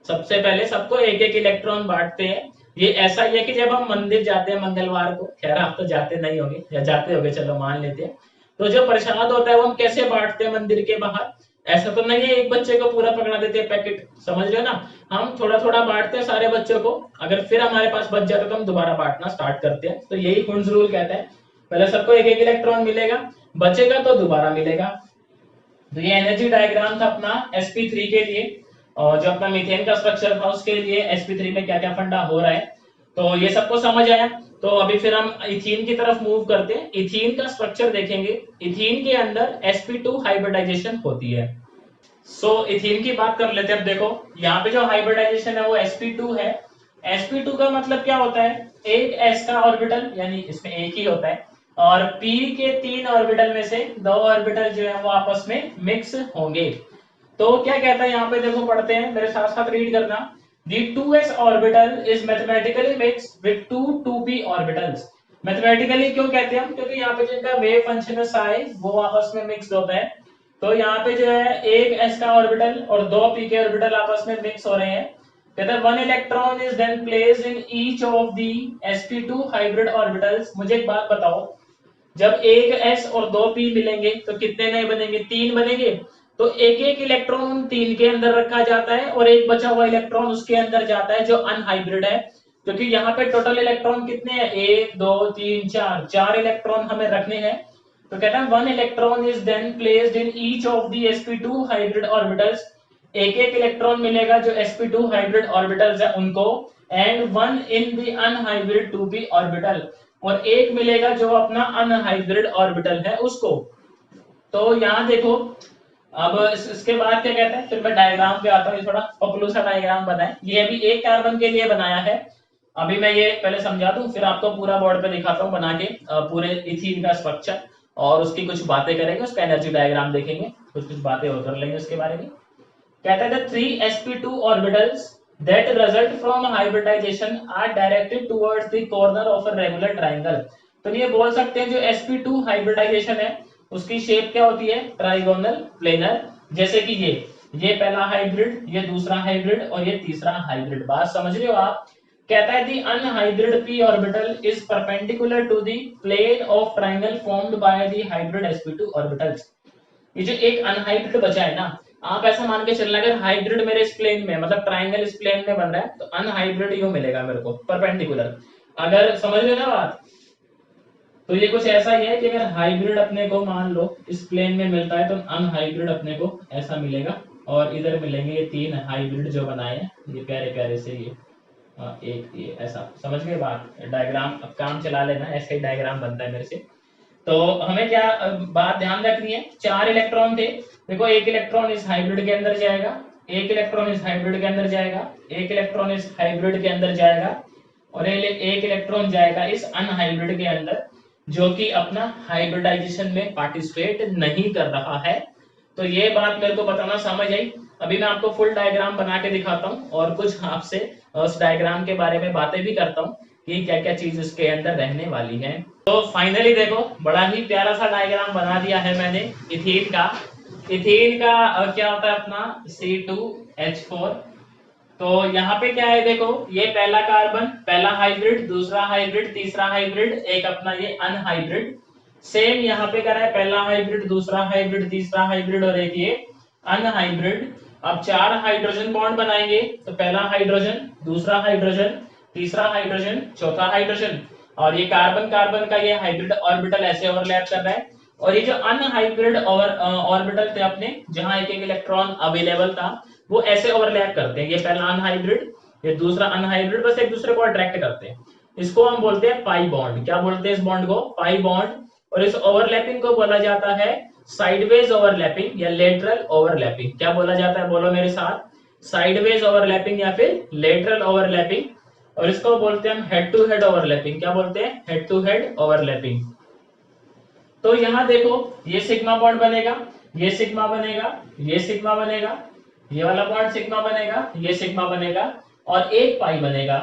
सबसे पहले सबको एक एक इलेक्ट्रॉन बांटते हैं। ये ऐसा ही है कि जब हम मंदिर जाते हैं मंगलवार को, खैर आप तो जाते नहीं होंगे या जाते होंगे, चलो मान लेते हैं, तो जो प्रसाद होता है वो हम कैसे बांटते हैं मंदिर के बाहर? ऐसा तो नहीं है एक बच्चे को पूरा पकड़ा देते हैं पैकेट, समझ रहे हो ना? हम थोड़ा थोड़ा बांटते हैं सारे बच्चों को, अगर फिर हमारे पास बच जाता तो हम दोबारा बांटना स्टार्ट करते हैं। तो यही हुंड्स रूल कहता है, पहले सबको एक एक इलेक्ट्रॉन मिलेगा, बचेगा तो दोबारा मिलेगा। तो ये एनर्जी डायग्राम था अपना sp3 के लिए, और जो अपना मीथेन का स्ट्रक्चर था उसके लिए sp3 में क्या क्या फंडा हो रहा है, तो ये सबको समझ आया। तो अभी फिर हम इथीन की तरफ मूव करते हैं, इथीन का स्ट्रक्चर देखेंगे। इथीन के अंदर sp2 हाइब्रिडाइजेशन होती है। इथीन की बात कर लेते हैं। अब देखो यहाँ पे जो हाइब्रिडाइजेशन है वो sp2 है। sp2 का मतलब क्या होता है? एक s का ऑर्बिटल, यानी इसमें एक ही होता है, और p के 3 ऑर्बिटल में से 2 ऑर्बिटल जो है वो आपस में मिक्स होंगे। तो क्या कहता है यहाँ पे, देखो पढ़ते हैं, मेरे साथ साथ रीड करना। The 2s orbital is mathematically mixed with 2p orbitals। Mathematically क्यों कहते हैं हम? क्योंकि यहाँ पे जिनका वेव फंक्शन है साई, वो आपस में मिक्स होता है। तो यहाँ पे जो है एक s का ऑर्बिटल और 2 p के ऑर्बिटल आपस में मिक्स हो रहे हैं। कहते हैं one electron is then placed in each of the sp2 hybrid orbitals. मुझे एक बात बताओ, जब एक s और 2 p मिलेंगे तो कितने नए बनेंगे? 3 बनेंगे। तो एक एक इलेक्ट्रॉन उन 3 के अंदर रखा जाता है और एक बचा हुआ इलेक्ट्रॉन उसके अंदर जाता है जो अनहाइब्रिड है। क्योंकि यहाँ पे टोटल इलेक्ट्रॉन कितने हैं? 1 2 3 4, 4 इलेक्ट्रॉन हमें रखने हैं। तो कहता है one electron is then placed in each of the sp2 hybrid orbitals. एक एक इलेक्ट्रॉन मिलेगा जो sp2 हाइब्रिड ऑर्बिटल्स है उनको, and one in the unhybrid 2p orbital, और एक मिलेगा जो अपना अनहाइब्रिड ऑर्बिटल है उसको। तो यहाँ देखो, अब इसके बाद क्या कहते हैं, फिर मैं डायग्राम पे आता हूँ। ये थोड़ा पपलू सा डायग्राम बनाए, ये अभी एक कार्बन के लिए बनाया है। अभी मैं ये पहले समझा दूं, फिर आपको पूरा बोर्ड पे दिखाता हूँ बना के पूरे इथीन का स्ट्रक्चर, और उसकी कुछ बातें करेंगे, उसका एनर्जी डायग्राम देखेंगे, कुछ कुछ बातें और कर लेंगे उसके बारे में। कहता है the 3 sp2 orbitals that result from hybridization are directed towards the corner of a regular triangle। तो ये बोल सकते हैं जो sp2 हाइब्रिडाइजेशन है उसकी शेप क्या होती है? Trigonal planar. जैसे कि ये पहला हाइब्रिड, ये दूसरा हाइब्रिड और ये तीसरा हाइब्रिड। बात समझ रहे हो आप? कहता है the unhybrid p orbital is perpendicular to the plane of triangle formed by the hybrid sp2 orbitals. ये जो एक अनहाइब्रिड बचा है ना, आप ऐसा मान के चलना, अगर हाइब्रिड मेरे इस प्लेन में, मतलब ट्राइंगल इस प्लेन में बन रहा है, तो अनहाइब्रिड यूं मिलेगा मेरे को परपेंडिकुलर। अगर समझ रहे ना बात, तो ये कुछ ऐसा ही है कि अगर हाइब्रिड अपने को मान लो इस प्लेन में मिलता है तो अनहाइब्रिड अपने को ऐसा मिलेगा, और इधर मिलेंगे ये 3 हाइब्रिड जो बनाए हैं, ये प्यारे प्यारे से ये एक ये ऐसा। समझ गए बात? डायग्राम अब काम चला लेना, ऐसे ही डायग्राम बनता है मेरे से। तो हमें क्या बात ध्यान रखनी है, 4 इलेक्ट्रॉन थे। देखो एक इलेक्ट्रॉन इस हाइब्रिड के अंदर जाएगा, एक इलेक्ट्रॉन इस हाइब्रिड के अंदर जाएगा, एक इलेक्ट्रॉन इस हाइब्रिड के अंदर जाएगा, और एक इलेक्ट्रॉन जाएगा इस अनहाइब्रिड के अंदर, जो कि अपना हाइब्रिडाइजेशन में पार्टिसिपेट नहीं कर रहा है। तो ये बात मेरे को बताना समझ आई। अभी मैं आपको फुल डायग्राम बना के दिखाता हूँ और कुछ आपसे उस डायग्राम के बारे में बातें भी करता हूँ कि क्या क्या चीज इसके अंदर रहने वाली है। तो फाइनली देखो, बड़ा ही प्यारा सा डायग्राम बना दिया है मैंने इथीन का। इथीन का क्या होता है अपना C2H4। तो यहाँ पे क्या है, देखो ये पहला कार्बन, पहला हाइब्रिड, दूसरा हाइब्रिड, तीसरा हाइब्रिड, एक अपना ये अनहाइब्रिड। सेम यहाँ पे क्या है, पहला हाइब्रिड, दूसरा हाइब्रिड, तीसरा हाइब्रिड और एक ये अनहाइब्रिड। अब 4 हाइड्रोजन बॉन्ड बनाएंगे, तो पहला हाइड्रोजन, दूसरा हाइड्रोजन, तीसरा हाइड्रोजन, चौथा हाइड्रोजन, और ये कार्बन कार्बन का ये हाइब्रिड ऑर्बिटल ऐसे ओवरलैप कर रहा है। और ये जो अनहाइब्रिड ऑर्बिटल थे अपने, जहां एक एक इलेक्ट्रॉन अवेलेबल था, वो ऐसे ओवरलैप करते हैं। ये पहला अनहाइब्रिड, ये दूसरा अनहाइब्रिड, बस एक दूसरे को अट्रैक्ट करते हैं। इसको हम बोलते हैं पाई बॉन्ड। क्या बोलते हैं इस बॉन्ड को? Pi bond. और इस ओवरलैपिंग को बोला जाता है साइडवेज ओवरलैपिंग या लेटरल ओवरलैपिंग। क्या बोला जाता है, बोलो मेरे साथ? साइडवेज ओवरलैपिंग या फिर लेटरल ओवरलैपिंग। और इसको बोलते हैं हम हेड टू हेड ओवरलैपिंग। क्या बोलते हैं? Head to head overlapping. तो यहाँ देखो, ये सिग्मा बॉन्ड बनेगा, ये सिग्मा बनेगा, ये सिग्मा बनेगा, ये वाला बॉन्ड सिग्मा बनेगा, ये सिग्मा बनेगा, और एक पाई बनेगा।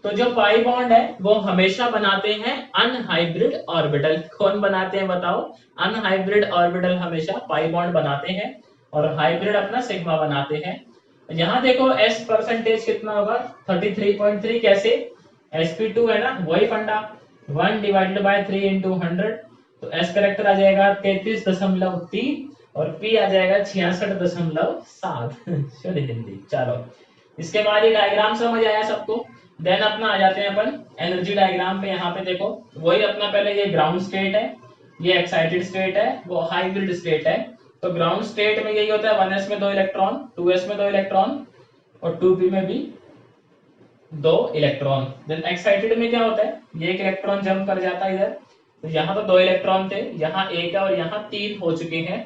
तो जो पाई बॉन्ड है वो हमेशा बनाते हैं अनहाइब्रिड ऑर्बिटल। कौन बनाते हैं बताओ? अनहाइब्रिड ऑर्बिटल हमेशा पाई बॉन्ड बनाते हैं, और हाइब्रिड अपना सिग्मा बनाते हैं। यहाँ देखो s परसेंटेज कितना होगा 33.3, कैसे? sp2 है ना, वही फंडा, 1 डिवाइडेड बाय 3 इंटू 100, तो s करेक्टर आ जाएगा 33.3 और p आ जाएगा 66.7। शुद्ध हिंदी। चलो इसके बाद ये डायग्राम समझ आया सबको। देन अपना आ जाते हैं अपन एनर्जी डायग्राम पे। यहाँ पे देखो वही अपना पहले ये ग्राउंड स्टेट है, ये एक्साइटेड स्टेट है, वो हाइब्रिड स्टेट है। तो ग्राउंड स्टेट में यही होता है 1s में 2 इलेक्ट्रॉन, 2s में 2 इलेक्ट्रॉन और 2p में भी 2 इलेक्ट्रॉन। देन एक्साइटेड में क्या होता है, ये एक इलेक्ट्रॉन जंप कर जाता है इधर, तो यहाँ तो 2 इलेक्ट्रॉन थे, यहाँ एक है और यहाँ 3 हो चुके हैं।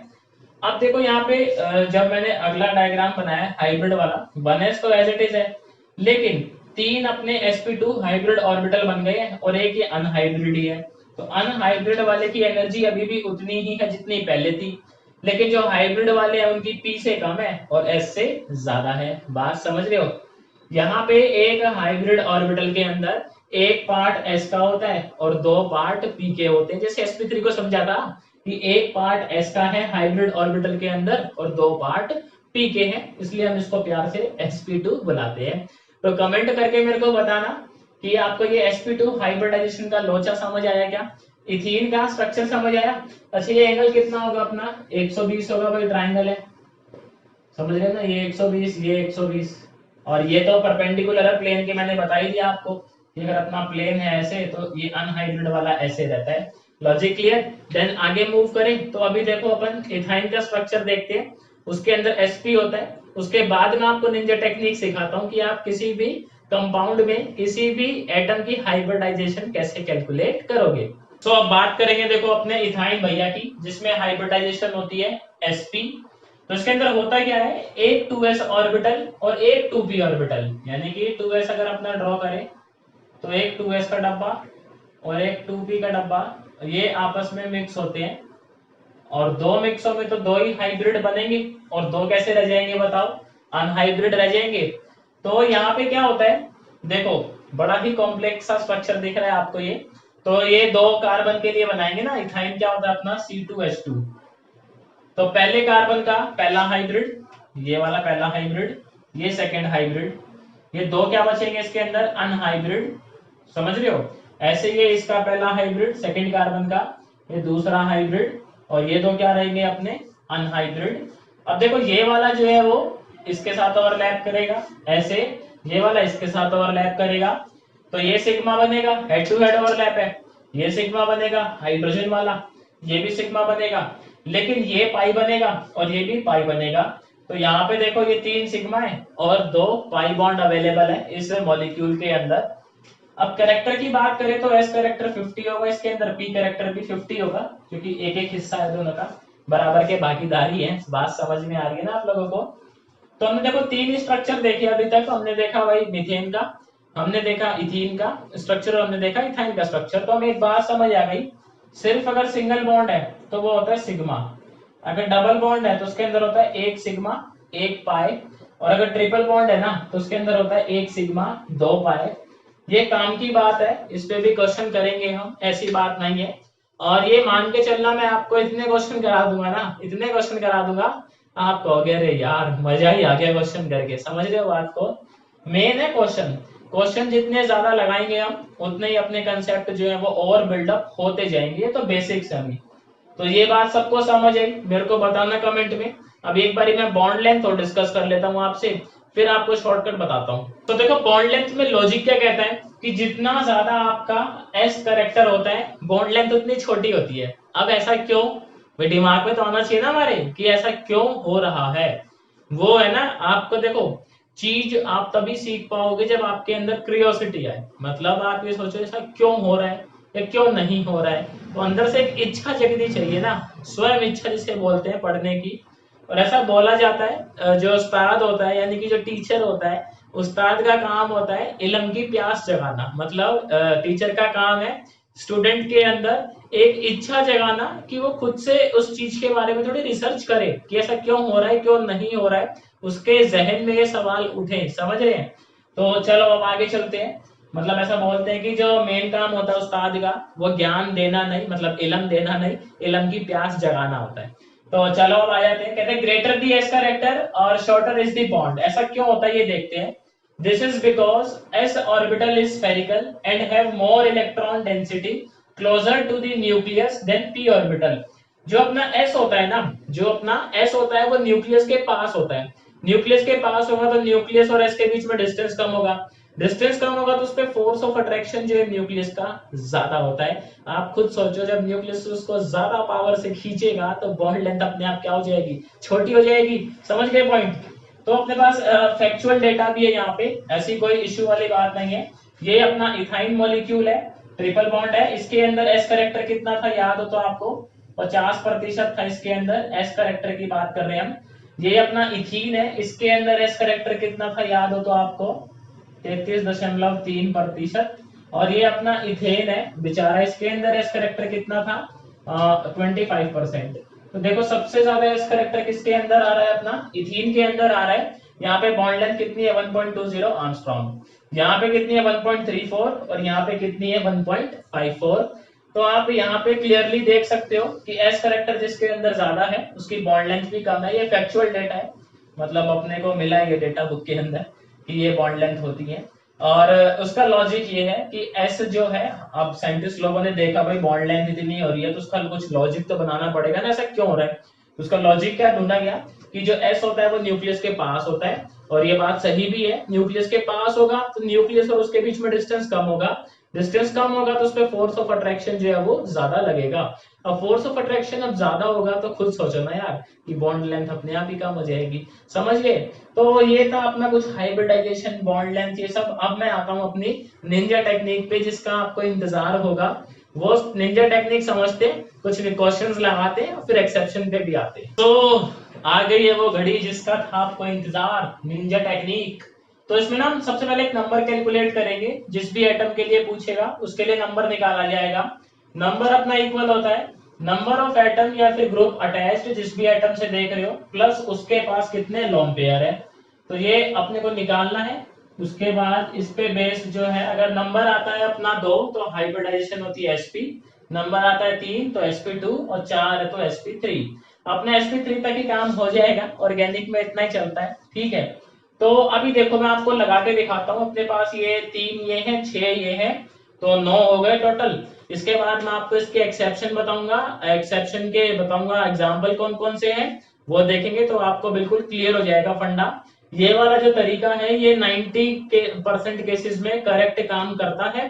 अब देखो यहाँ पे जब मैंने अगला डायग्राम बनाया हाइब्रिड वाला, 1s तो एज इट इज है, लेकिन 3 अपने sp2 हाइब्रिड ऑर्बिटल बन गए हैं और एक ये अनहाइब्रिड ही है। तो अनहाइब्रिड वाले की एनर्जी अभी भी उतनी ही है जितनी पहले थी, लेकिन जो हाइब्रिड वाले हैं उनकी p से कम है और s से ज्यादा है। बात समझ रहे हो? यहाँ पे एक हाइब्रिड ऑर्बिटल के अंदर एक पार्ट s का होता है और 2 पार्ट p के होते हैं। जैसे sp3 को समझा था कि एक पार्ट s का है हाइब्रिड ऑर्बिटल के अंदर और 2 पार्ट p के हैं, इसलिए हम इसको प्यार से sp2 बुलाते हैं। तो कमेंट करके मेरे को बताना कि आपको ये sp2 हाइब्रिडाइजेशन का लोचा समझ आया क्या, इथीन का स्ट्रक्चर समझ आया। अच्छा ये एंगल कितना होगा अपना, 120 होगा, भाई ट्राइंगल है, समझ रहे ना, ये 120, ये 120 और ये तो परपेंडिकुलर है प्लेन के, मैंने बता ही दिया आपको कि अगर अपना प्लेन है ऐसे तो ये अनहाइब्रिड वाला ऐसे रहता है। Logic clear? देन आगे मूव करें तो अभी देखो अपन इथाइन का स्ट्रक्चर देखते हैं, उसके अंदर sp होता है। उसके बाद में आपको निंजा टेक्निक सिखाता हूँ कि आप किसी भी कंपाउंड में किसी भी एटम की हाइब्रिडाइजेशन कैसे कैलकुलेट करोगे। तो अब बात करेंगे देखो अपने इथाइन भैया की, जिसमें हाइब्रिडाइजेशन होती है sp। तो इसके अंदर होता क्या है, एक 2s ऑर्बिटल और एक 2p ऑर्बिटल, यानी कि 2s अगर अपना ड्रॉ करें तो एक 2s का डब्बा और एक 2p का डब्बा, ये आपस में मिक्स होते हैं और 2 मिक्सों में तो 2 ही हाइब्रिड बनेंगे और 2 कैसे रह जाएंगे बताओ, अनहाइब्रिड रह जाएंगे। तो यहाँ पे क्या होता है, देखो बड़ा ही कॉम्प्लेक्स सा स्ट्रक्चर दिख रहा है आपको ये। तो ये 2 कार्बन के लिए बनाएंगे ना, इथाइन क्या होता है अपना C2H2। तो पहले कार्बन का पहला हाइब्रिड, ये वाला पहला हाइब्रिड, ये सेकंड हाइब्रिड, ये 2 क्या बचेंगे इसके अंदर, अनहाइब्रिड। समझ रहे हो? ऐसे ये इसका पहला हाइब्रिड सेकंड कार्बन का, ये दूसरा हाइब्रिड और ये 2 क्या रहेंगे अपने, अनहाइब्रिड। अब देखो ये वाला जो है वो इसके साथ ओवरलैप करेगा ऐसे, ये वाला इसके साथ ओवरलैप करेगा, तो ये सिग्मा बनेगा, हेड टू हेड ओवरलैप है। ये सिग्मा बनेगा हाइड्रोजन वाला, ये भी सिग्मा बनेगा, लेकिन ये पाई बनेगा और ये भी पाई बनेगा। तो यहाँ पे देखो ये 3 सिग्मा है और 2 पाई बॉन्ड अवेलेबल है इस मॉलिक्यूल के अंदर। अब कैरेक्टर की बात करें तो एस कैरेक्टर 50 होगा इसके अंदर, पी कैरेक्टर भी 50 होगा, क्योंकि एक एक हिस्सा है दोनों का, बराबर के भागीदारी है। बात समझ में आ रही है ना आप लोगों को? तो हमने देखो 3 स्ट्रक्चर देखे अभी तक। हमने देखा भाई मीथेन का, हमने देखा इथीन का स्ट्रक्चर, हमने देखा इथाइन का स्ट्रक्चर। तो हमें एक बात समझ आ गई, सिर्फ अगर सिंगल बॉन्ड है तो वो होता है सिग्मा, अगर डबल बॉन्ड है तो उसके अंदर होता है एक सिग्मा एक पाई, और अगर ट्रिपल बॉन्ड है ना तो उसके अंदर होता है एक सिग्मा 2 पाई। ये काम की बात है, इस पे भी क्वेश्चन करेंगे हम, ऐसी बात नहीं है। और ये मान के चलना मैं आपको इतने क्वेश्चन करा दूंगा ना, इतने क्वेश्चन करा दूंगा, आप कहोगे अरे यार मजा ही आ गया क्वेश्चन करके। समझ रहे हो बात को? मेन है क्वेश्चन, क्वेश्चन जितने ज्यादा लगाएंगे हम उतने ही अपने कंसेप्ट जो है वो और बिल्डअप होते जाएंगे। ये तो बेसिक्स है अभी। तो ये बात सबको समझ आई, मेरे को बताना कमेंट में। अब एक बारी मैं बॉन्ड लेंथ और डिस्कस कर लेता हूँ आपसे, फिर आपको शॉर्टकट बताता हूँ। तो देखो बॉन्ड लेंथ में लॉजिक क्या कहता है कि जितना ज्यादा आपका एस करेक्टर होता है बॉन्ड लेंथ उतनी छोटी होती है। अब ऐसा क्यों, भाई दिमाग में तो आना चाहिए ना हमारे कि ऐसा क्यों हो रहा है। वो है ना, आपको देखो चीज आप तभी सीख पाओगे जब आपके अंदर क्यूरियोसिटी आए। मतलब आप ये सोचो ऐसा क्यों हो रहा है या क्यों नहीं हो रहा है, तो अंदर से एक इच्छा जगनी चाहिए ना, स्वयं इच्छा जिसे बोलते हैं पढ़ने की। और ऐसा बोला जाता है जो उस्ताद होता है यानी कि जो टीचर होता है, उस्ताद का काम होता है इल्म की प्यास जगाना। मतलब टीचर का काम है स्टूडेंट के अंदर एक इच्छा जगाना कि वो खुद से उस चीज के बारे में थोड़ी रिसर्च करे कि ऐसा क्यों हो रहा है क्यों नहीं हो रहा है, उसके जहन में ये सवाल उठे। समझ रहे हैं? तो चलो अब आगे चलते हैं। मतलब ऐसा बोलते हैं कि जो मेन काम होता है उस्ताद का वो ज्ञान देना नहीं, मतलब इल्म देना नहीं, इल्म की प्यास जगाना होता है। तो चलो अब आ जाते हैं, कहते हैं ग्रेटर दी एस कैरेक्टर और शॉर्टर इज दी बॉन्ड। ऐसा क्यों होता है ये देखते हैं। This is because S orbital is spherical and have more electron density closer to the nucleus than P orbital. जो अपना एस होता है ना, जो अपना एस होता है वो न्यूक्लियस के पास होता है। न्यूक्लियस के पास होगा तो न्यूक्लियस और एस के बीच में डिस्टेंस कम होगा। डिस्टेंस कम होगा तो उस पर फोर्स ऑफ अट्रैक्शन जो है न्यूक्लियस का ज्यादा होता है। आप खुद सोचो, जब न्यूक्लियस उसको ज्यादा पावर से खींचेगा तो बॉन्ड लेंथ अपने आप क्या हो जाएगी, छोटी हो जाएगी। समझ गए पॉइंट। तो अपने पास फैक्चुअल डेटा भी है यहाँ पे, ऐसी कोई इश्यू वाली बात नहीं है। ये अपना इथाइन मॉलिक्यूल है, ट्रिपल बॉन्ड है, इसके अंदर एस करेक्टर कितना था याद हो तो आपको, 50% था इसके अंदर एस करेक्टर की बात कर रहे हैं हम। ये अपना इथीन है, इसके अंदर एस करेक्टर कितना था याद हो तो आपको, 33.3%। और ये अपना इथेन है बेचारा, इसके अंदर एस करेक्टर कितना था, 25%। तो देखो सबसे ज्यादा एस करेक्टर किसके अंदर आ रहा है, अपना इथीन के अंदर आ रहा है। यहाँ पे बॉन्ड लेंथ कितनी है, 1.20 आर्मस्ट्रॉन्ग। यहाँ पे कितनी है, 1.34, और यहाँ पे कितनी है, 1.54। तो आप यहाँ पे क्लियरली देख सकते हो कि एस करेक्टर जिसके अंदर ज्यादा है उसकी बॉन्ड लेंथ भी कम है। ये फैक्चुअल डेटा है, मतलब अपने को मिला है ये डेटा बुक के अंदर कि ये बॉन्ड लेंथ होती है। और उसका लॉजिक ये है कि एस जो है, अब साइंटिस्ट लोगों ने देखा भाई बॉन्ड लेंथ इतनी हो रही है तो उसका कुछ लॉजिक तो बनाना पड़ेगा ना, ऐसा क्यों हो रहा है। उसका लॉजिक क्या ढूंढा गया कि जो एस होता है वो न्यूक्लियस के पास होता है, और ये बात सही भी है, न्यूक्लियस के पास होगा तो न्यूक्लियस और उसके बीच में डिस्टेंस कम होगा। डिस्टेंस कम होगा तो उस पर फोर्स ऑफ अट्रैक्शन जो है वो ज्यादा लगेगा। अब फोर्स ऑफ अट्रैक्शन अब ज्यादा होगा तो खुद सोचो ना यार कि बॉन्ड लेंथ अपने आप ही कम हो जाएगी। समझ गए। तो ये था अपना कुछ हाइब्रिडाइजेशन, बॉन्ड लेंथ, ये सब। अब मैं आता हूँ अपनी निंजा टेक्निक पे, जिसका आपको इंतजार होगा। वो निंजा टेक्निक समझते, कुछ क्वेश्चंस लगाते हैं, फिर एक्सेप्शन पे भी आते हैं। तो आ गई है वो घड़ी जिसका था आपको इंतजार, निंजा टेक्निक। तो इसमें ना हम सबसे पहले एक नंबर कैलकुलेट करेंगे, जिस भी एटम के लिए पूछेगा उसके लिए नंबर निकाला जाएगा। नंबर अपना इक्वल होता है नंबर ऑफ एटम या फिर ग्रुप अटैच्ड जिस भी एटम से देख रहे हो, प्लस उसके पास कितने लोन पेयर है। तो ये अपने को निकालना है। उसके बाद इस पे बेस जो है, अगर नंबर आता है अपना 2 तो हाइब्रिडाइजेशन होती है sp, नंबर आता है 3 तो sp2, और 4 है तो sp3। अपने sp3 तक ही काम हो जाएगा, ऑर्गेनिक में इतना ही चलता है, ठीक है। तो अभी देखो मैं आपको लगा के दिखाता हूँ। अपने पास ये 3 ये है, 6 ये है, तो 9 हो गए टोटल। इसके बाद मैं आपको इसके एक्सेप्शन बताऊंगा, एक्सेप्शन के बताऊंगा एग्जाम्पल कौन कौन से हैं, वो देखेंगे तो आपको बिल्कुल क्लियर हो जाएगा फंडा। ये वाला जो तरीका है ये 90% केसेस में करेक्ट काम करता है।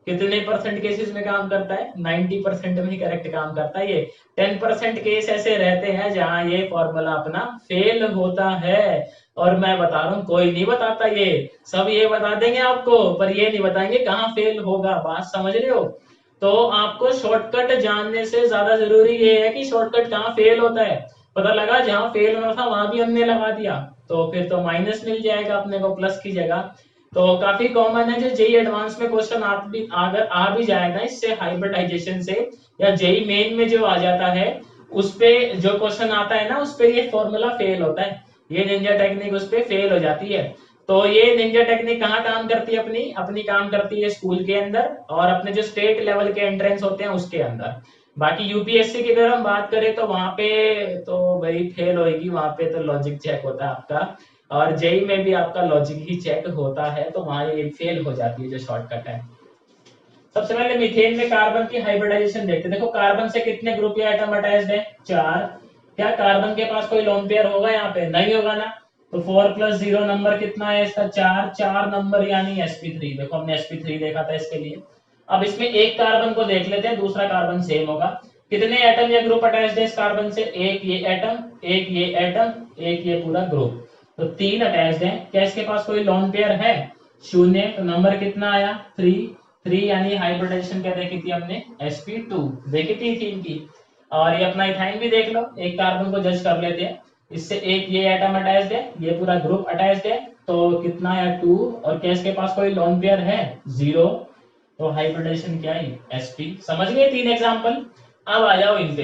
कितने परसेंट केसेस में काम करता है, 90% में ही करेक्ट काम करता है। ये 10% केस ऐसे रहते हैं जहां ये फॉर्मूला अपना फेल होता है। और मैं बता रहा हूँ कोई नहीं बताता, ये सब ये बता देंगे आपको, पर ये नहीं बताएंगे कहाँ फेल होगा। बात समझ रहे हो। तो आपको शॉर्टकट जानने से ज्यादा जरूरी ये है कि शॉर्टकट कहाँ फेल होता है। पता लगा जहां फेल होना था वहां भी हमने लगा दिया तो फिर तो माइनस मिल जाएगा अपने को प्लस की जगह। तो काफी कॉमन है, जो जेई एडवांस में क्वेश्चन अगर आ भी जाएगा इससे, हाइब्रिडाइजेशन से, या जेई मेन में जो आ जाता है उस पे जो क्वेश्चन आता है ना उस पे ये फॉर्मूला फेल होता है, ये निंजा टेक्निक उस पे फेल हो जाती है। तो ये निंजा टेक्निक कहाँ काम करती है, अपनी अपनी काम करती है स्कूल के अंदर और अपने जो स्टेट लेवल के एंट्रेंस होते हैं उसके अंदर। बाकी यूपीएससी की अगर हम बात करें तो वहां पे तो भाई फेल होएगी, वहां पे तो लॉजिक चेक होता है आपका, और जेई में भी आपका लॉजिक ही चेक होता है, तो वहां ये फेल हो जाती है जो शॉर्टकट है। सबसे पहले मीथेन में कार्बन की हाइब्रिडाइजेशन देखते हैं। देखो कार्बन से कितने ग्रुप या एटम अटैच्ड है, 4। क्या कार्बन के पास कोई लोन पेयर होगा यहाँ पे, नहीं होगा ना। तो 4+0 नंबर कितना है इसका, 4, 4 नंबर यानी sp3। देखो हमने sp3 देखा था इसके लिए। अब इसमें एक कार्बन को देख लेते हैं, दूसरा कार्बन सेम होगा। कितने एटम या ग्रुप अटैच्ड है इस कार्बन से, एक ये एटम, एक ये एटम, एक ये पूरा ग्रुप, तो 3 अटैच्ड है। क्या इसके पास कोई लोन पेयर है, 0। तो नंबर कितना आया, 3। 3 यानी हाइब्रिडाइजेशन क्या देखी थी हमने, sp2 देखी थी इथीन की। और ये अपना इथाइन भी देख लो, एक कार्बन को जज कर लेते हैं। इससे एक ये एटम अटैच्ड है, ये पूरा ग्रुप अटैच्ड है, तो कितना है 2। और क्या इसके पास कोई लोन पेयर है, 0। तो हाइब्रिडाइजेशन क्या है, sp। समझ गए 3 एग्जांपल। अब आ जाओ इन पे।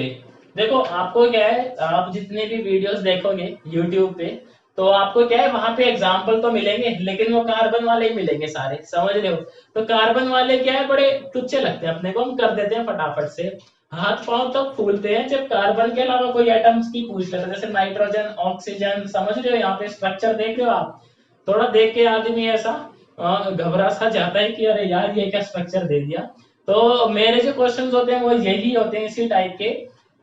देखो आपको क्या है, आप जितने भी वीडियोस देखोगे यूट्यूब पे तो आपको क्या है वहां पे एग्जाम्पल तो मिलेंगे, लेकिन वो कार्बन वाले ही मिलेंगे सारे, समझ रहे हो। तो कार्बन वाले क्या है, बड़े तुच्छे लगते हैं अपने को, हम कर देते हैं फटाफट से। हाथ पांव तो फूलते हैं जब कार्बन के अलावा कोई एटम्स की पूछ लेते हैं, जैसे नाइट्रोजन, ऑक्सीजन, समझ रहे हो यहाँ पे स्ट्रक्चर देख रहे हो आप। थोड़ा देख के आदमी ऐसा घबरा सा जाता है कि अरे यार ये क्या स्ट्रक्चर दे दिया। तो मेरे जो क्वेश्चंस होते हैं वो यही होते हैं, इसी टाइप के,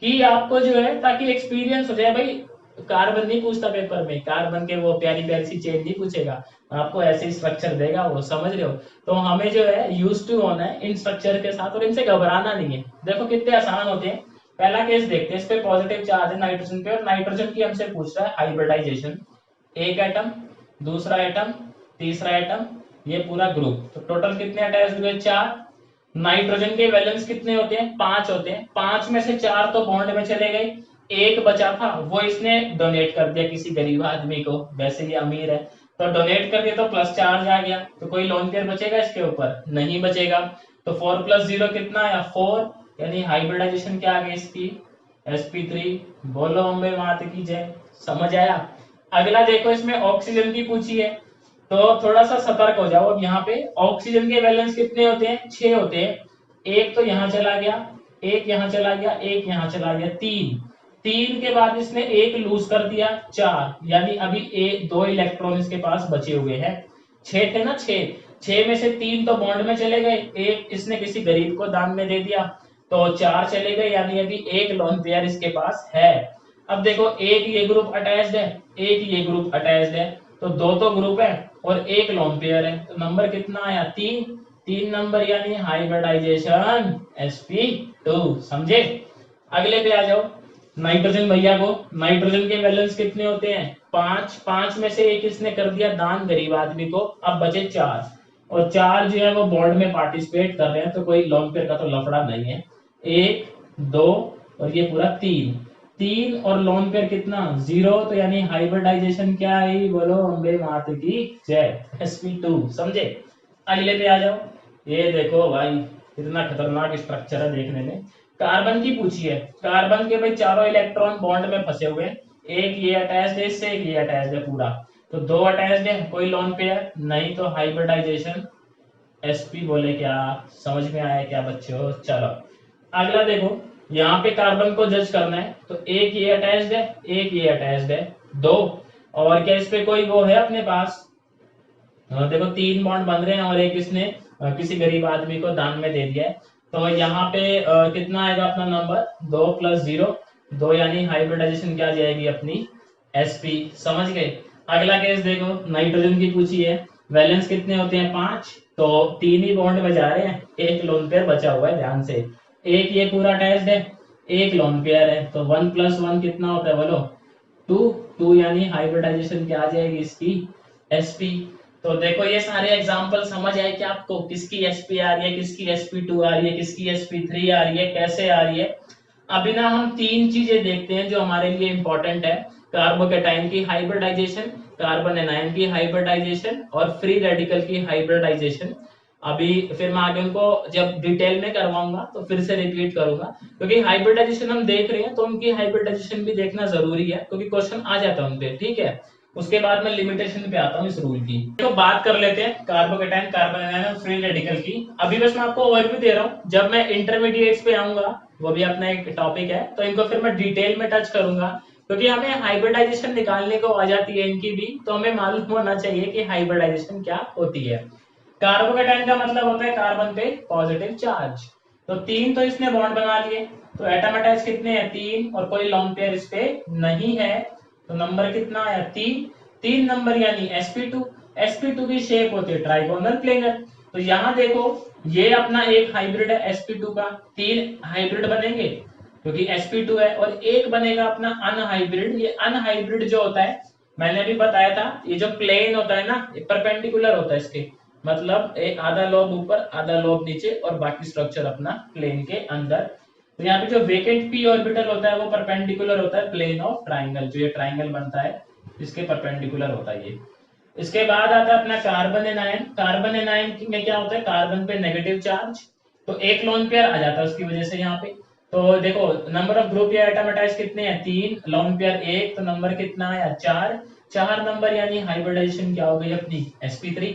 कि आपको जो है ताकि एक्सपीरियंस हो जाए भाई। कार्बन नहीं पूछता पेपर में, कार्बन के वो प्यारी प्यारी सी चेन नहीं पूछेगा, आपको ऐसे ही स्ट्रक्चर देगा वो, समझ रहे हो। तो हमें जो है यूज टू होना है इन स्ट्रक्चर के साथ और इनसे घबराना नहीं है। देखो कितने आसान होते हैं। पहला केस देखते हैं, इस पे पॉजिटिव चार्ज है नाइट्रोजन पे और नाइट्रोजन की हमसे पूछ रहा है हाइब्रिडाइजेशन। एक एटम, दूसरा एटम, तीसरा एटम, ये पूरा ग्रुप, तो टोटल कितने अटैच हुए, 4। नाइट्रोजन के वैलेंस कितने होते हैं, 5 होते हैं। 5 में से 4 तो बॉन्ड में चले गए, एक बचा था वो इसने डोनेट कर दिया किसी गरीब आदमी को, वैसे ये अमीर है तो डोनेट कर दिया, तो प्लस चार्ज आ गया। तो कोई लोन पेयर बचेगा इसके ऊपर, नहीं बचेगा। तो 4+0 कितना आया, 4, यानी हाइब्रिडाइजेशन क्या आ गई इसकी, sp3। बोलो अम्बे मात की जय। समझ आया। अगला देखो, इसमें ऑक्सीजन की पूछी है, तो थोड़ा सा सतर्क हो जाओ। अब यहाँ पे ऑक्सीजन के वैलेंस कितने होते हैं, 6 होते हैं। एक तो यहाँ चला गया, एक यहाँ चला गया, एक यहाँ चला गया, 3। 3 के बाद इसने एक लूज कर दिया, 4, यानी अभी एक 2 इलेक्ट्रॉन इसके पास बचे हुए हैं। 6 थे ना, 6 में से 3 तो बॉन्ड में चले गए, एक इसने किसी गरीब को दान में दे दिया, तो 4 चले गए, यानी अभी एक लोन पेयर इसके पास है। अब देखो, एक ये ग्रुप अटैच्ड है, एक ये ग्रुप अटैच्ड है, तो दो तो ग्रुप है और एक लोन पेयर है, तो नंबर कितना आया, 3। 3 नंबर यानी हाइब्रिडाइजेशन sp2। समझे। अगले पे आ जाओ, नाइट्रोजन भैया को। नाइट्रोजन के वैलेंस कितने होते हैं, 5। 5 में से एक इसने कर दिया दान गरीब आदमी को, अब बचे 4, और 4 जो है वो बॉन्ड में पार्टिसिपेट कर रहे हैं, तो कोई लोन पेयर का तो लफड़ा नहीं है। 1, 2 और ये पूरा 3। 3 और लोन पेयर कितना, 0, तो यानी हाइब्रिडाइजेशन क्या है, बोलो अम्बे मात की जय, sp2। समझे। अगले पे आ जाओ, ये देखो भाई कितना खतरनाक स्ट्रक्चर है देखने में। कार्बन की पूछी है। कार्बन के भाई चारों इलेक्ट्रॉन बॉन्ड में फंसे हुए हैं, एक ये अटैच्ड है इससे, एक ये अटैच्ड है पूरा, तो 2 अटैच्ड है, कोई लोन पेयर नहीं, तो हाइब्रिडाइजेशन sp। बोले क्या, समझ में आया क्या बच्चों। चलो अगला देखो, यहाँ पे कार्बन को जज करना है, तो एक ये अटैच्ड है, एक ये अटैच्ड है, 2। और क्या इस पे कोई वो है अपने पास, देखो 3 बॉन्ड बन रहे हैं और एक इसने किसी गरीब आदमी को दान में दे दिया है, तो यहाँ पे कितना आएगा अपना नंबर, 2+0, 2, यानी हाइब्रिडाइजेशन क्या जाएगी अपनी, sp। समझ गए। अगला केस देखो, नाइट्रोजन की पूछी है, वैलेंस कितने होते हैं, 5, तो 3 ही बॉन्ड में जा रहे हैं, एक लोन पेयर बचा हुआ है, ध्यान से। एक ये पूरा अटैच्ड है, एक लोन पेयर है, तो 1+1 कितना होता है बोलो, 2। 2 यानी हाइब्रिडाइजेशन क्या आ जाएगी इसकी, sp। तो देखो ये सारे एग्जांपल समझ आए कि आपको, किसकी sp आ रही है, किसकी sp2 आ रही है, किसकी sp3 आ रही है, कैसे आ रही है। अभी ना हम 3 चीजें देखते हैं जो हमारे लिए इंपॉर्टेंट है, कार्बोकेटाइन की हाइब्रिडाइजेशन, कार्बन एनायन की हाइब्रिडाइजेशन और फ्री रेडिकल की हाइब्रिडाइजेशन। अभी फिर मैं आगे उनको जब डिटेल में करवाऊंगा तो फिर से रिपीट करूंगा, क्योंकि हाइब्रिडाइजेशन हम देख रहे हैं तो उनकी हाइब्रिडाइजेशन भी देखना जरूरी है, क्योंकि क्वेश्चन आ जाता है उनपे, ठीक है। उसके बाद मैं लिमिटेशन पे आता हूँ इस रूल की। तो बात कर लेते हैं कार्बोकेटाइन, कार्बन एनायन और फ्री रेडिकल की। अभी बस मैं आपको ओवरव्यू दे रहा हूँ, जब मैं इंटरमीडिएट्स पे आऊंगा, वो भी अपना एक टॉपिक है, तो इनको फिर मैं डिटेल में टच करूंगा, क्योंकि हमें हाइब्रिडाइजेशन निकालने को आ जाती है इनकी भी, तो हमें मालूम होना चाहिए कि हाइब्रिडाइजेशन क्या होती है। कार्बोकेटाइन का मतलब होता है कार्बन पे पॉजिटिव चार्ज, तो 3 तो इसने बॉन्ड बना लिए, तो एटम अटैच कितने हैं, 3, और कोई लोन पेयर इस पे नहीं है, तो नंबर कितना आया, 3। 3 नंबर यानी sp2। sp2 की शेप होती है ट्राइगोनल प्लेनर। तो यहाँ देखो, ये अपना एक हाइब्रिड है sp2 का, 3 हाइब्रिड बनेंगे क्योंकि sp2 है, और एक बनेगा अपना अनहाइब्रिड। ये अनहाइब्रिड जो होता है, मैंने भी बताया था, ये जो प्लेन होता है ना, ये परपेंडिकुलर होता है इसके, मतलब एक आधा लोब ऊपर आधा लोब नीचे और बाकी स्ट्रक्चर अपना प्लेन के अंदर। तो यहाँ पे जो वेकेंट p ऑर्बिटल होता है वो परपेंडिकुलर होता है प्लेन ऑफ ट्राइंगल, जो ये ट्राइंगल बनता है इसके परपेंडिकुलर होता है ये। इसके बाद आता है अपना कार्बन एनायन। कार्बन एनायन में क्या होता है, कार्बन पे नेगेटिव चार्ज, तो एक लोन पेयर आ जाता है उसकी वजह से यहाँ पे। तो देखो नंबर ऑफ ग्रुप या एटम अटैच कितने हैं, 3, लोन पेयर 1, तो नंबर कितना आया, 4। 4 नंबर यानी हाइब्रिडाइजेशन क्या हो गई अपनी, sp3।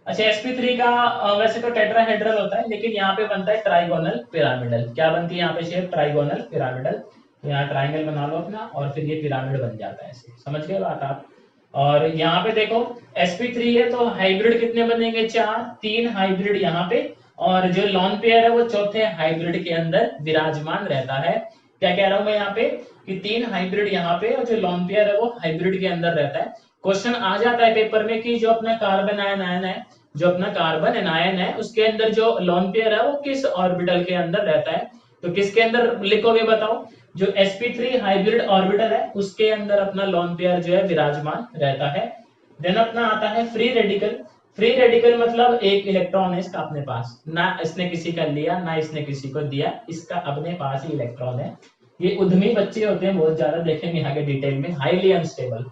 अच्छा sp3 का वैसे तो टेट्राहेड्रल होता है, लेकिन यहाँ पे बनता है ट्राइगोनल पिरामिडल। क्या बनती है यहाँ पे शेप? Trigonal pyramidal. तो यहाँ ट्राइंगल बना लो अपना और फिर ये पिरामिड बन जाता है ऐसे, समझ गए बात आप। और यहाँ पे देखो sp3 है तो हाइब्रिड कितने बनेंगे? 4, 3 हाइब्रिड यहाँ पे, और जो लॉन पेयर है वो चौथे हाइब्रिड के अंदर विराजमान रहता है। क्या कह रहा हूं मैं यहाँ पे कि 3 हाइब्रिड यहाँ पे और जो लॉन पेयर है वो हाइब्रिड के अंदर रहता है। क्वेश्चन आ जाता है पेपर में कि जो अपना कार्बन आयन है, जो अपना कार्बन एनायन है उसके अंदर जो लोन पेयर है वो किस ऑर्बिटल के अंदर रहता है? तो किसके अंदर लिखोगे बताओ? जो sp3 हाइब्रिड ऑर्बिटल है उसके अंदर अपना लोन पेयर जो है विराजमान रहता है। देन अपना आता है फ्री रेडिकल। फ्री रेडिकल मतलब एक इलेक्ट्रॉन है इसका अपने पास, ना इसने किसी का लिया ना इसने किसी को दिया, इसका अपने पास ही इलेक्ट्रॉन है। ये उद्यमी बच्चे होते हैं, बहुत ज्यादा देखेंगे आगे डिटेल में, हाईली अनस्टेबल।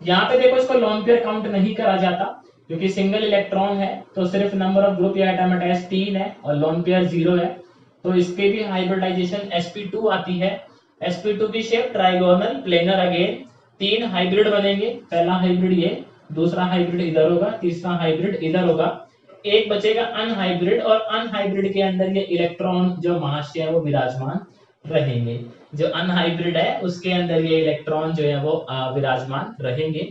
यहाँ पे देखो इसको लोन पेयर काउंट नहीं करा जाता क्योंकि सिंगल इलेक्ट्रॉन है, तो सिर्फ नंबर ऑफ ग्रुप या एटम अटैच 3 है और लोन पेयर 0 है, तो इसके भी हाइब्रिडाइजेशन sp2 आती है। sp2 की shape trigonal planar again, 3 hybrid बनेंगे, पहला हाइब्रिड ये, दूसरा हाइब्रिड इधर होगा, तीसरा हाइब्रिड इधर होगा, एक बचेगा अनहाइब्रिड, और अनहाइब्रिड के अंदर ये इलेक्ट्रॉन जो महाशय है वो विराजमान रहेंगे। जो अनहाइब्रिड है उसके अंदर ये इलेक्ट्रॉन जो है वो विराजमान रहेंगे।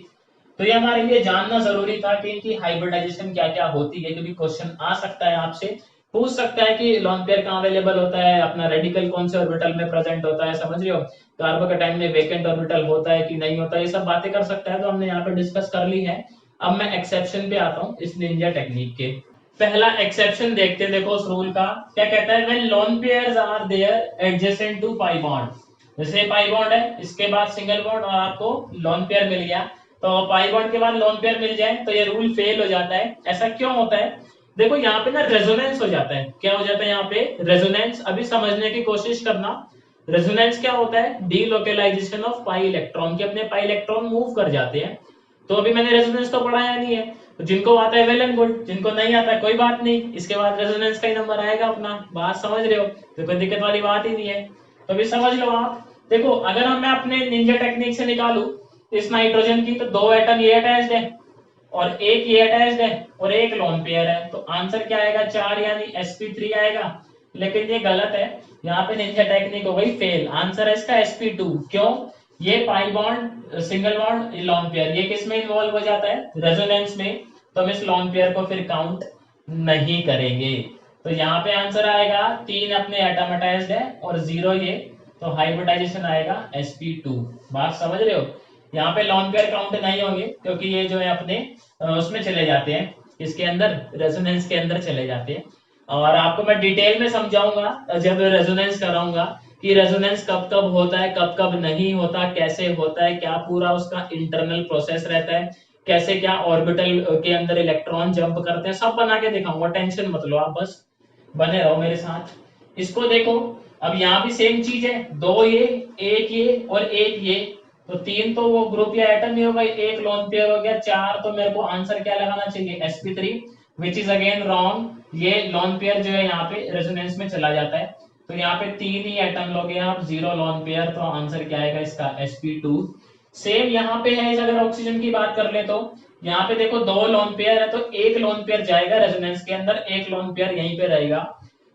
तो ये हमारे लिए जानना जरूरी था कि इनकी हाइब्रिडाइजेशन क्या क्या होती है, क्योंकि क्वेश्चन आ सकता है आपसे, पूछ सकता है कि लोन पेयर कहाँ अवेलेबल होता है, अपना रेडिकल कौन से ऑर्बिटल में प्रेजेंट होता है, समझ रहे हो, कार्बोकेटाइन में वेकेंट ऑर्बिटल होता है कि नहीं होता, ये सब बातें कर सकता है, तो हमने यहाँ पे डिस्कस कर ली है। अब मैं एक्सेप्शन पे आता हूँ इस निंजा टेक्निक के। पहला एक्सेप्शन देखते हैं, देखो उस रूल का क्या कहता है। When lone pairs are there adjacent to pi bond, जैसे पाई बॉन्ड है, इसके बाद सिंगल बॉन्ड और आपको लोन पेयर मिल गया, तो पाई बॉन्ड के बाद लोन पेयर मिल जाए तो ये रूल फेल हो जाता है। ऐसा क्यों होता है? देखो यहाँ पे ना रेजोनेंस हो जाता है। क्या हो जाता है यहाँ पे? रेजोनेंस। अभी समझने की कोशिश करना। रेजोनेंस क्या होता है? डीलोकेलाइजेशन ऑफ पाई इलेक्ट्रॉन, के अपने पाई इलेक्ट्रॉन मूव कर जाते हैं। तो अभी मैंने रेजोनेंस तो पढ़ाया नहीं है, तो जिनको आता है वेल एंड गुड, जिनको नहीं आता है कोई बात नहीं, इसके बाद रेजोनेंस का ही नंबर आएगा अपना। बात समझ रहे हो? तो कोई दिक्कत वाली बात ही नहीं है। तो अभी समझ लो आप। देखो अगर मैं अपने निंजा टेक्निक से निकालू इस नाइट्रोजन की, तो 2 एटम ये अटैच्ड है और एक ये अटैच्ड है और एक लोन पेयर है, तो आंसर क्या आएगा? 4 यानी sp3 आएगा। लेकिन ये गलत है, यहाँ पे निंजा टेक्निक हो गई फेल। आंसर है इसका sp2। क्यों? ये pi bond single bond lone pair ये किस में इन्वॉल्व हो जाता है? रेजोनेंस में। तो हम इस लोन पेयर को फिर काउंट नहीं करेंगे। तो यहाँ पे आंसर आएगा 3 अपने एटम अटैच्ड है और 0 ये, तो हाइब्रिडाइजेशन आएगा sp2। बात समझ रहे हो? यहाँ पे लॉन पेयर काउंट नहीं होंगे क्योंकि ये जो है अपने उसमें चले जाते हैं, इसके अंदर रेजोनेंस के अंदर चले जाते हैं। और आपको मैं डिटेल में समझाऊंगा जब रेजोनेंस कराऊंगा कि रेजोनेंस कब कब होता है, कब कब नहीं होता, कैसे होता है, क्या पूरा उसका इंटरनल प्रोसेस रहता है, कैसे क्या ऑर्बिटल के अंदर इलेक्ट्रॉन जंप करते हैं, सब बना के दिखाऊंगा। टेंशन मत लो आप, बस बने रहो मेरे साथ। इसको देखो, अब यहाँ भी सेम चीज है, 2 ये, एक ये और एक ये, तो 3 तो वो ग्रुप या एटम ही होगा, एक लोन पेयर हो गया, 4 तो मेरे को आंसर क्या लगाना चाहिए? sp3, which is again wrong. ये लोन पेयर जो है यहाँ पे रेजोनेंस में चला जाता है, तो यहाँ पे 3 ही एटम लोगे आप, 0 लोन पेयर, तो आंसर क्या आएगा इसका? sp2। सेम यहाँ पे है, अगर ऑक्सीजन की बात कर ले तो यहाँ पे देखो 2 लोन पेयर है, तो एक लोन पेयर जाएगा रेजोनेंस के अंदर, एक लोन पेयर यहीं पे रहेगा,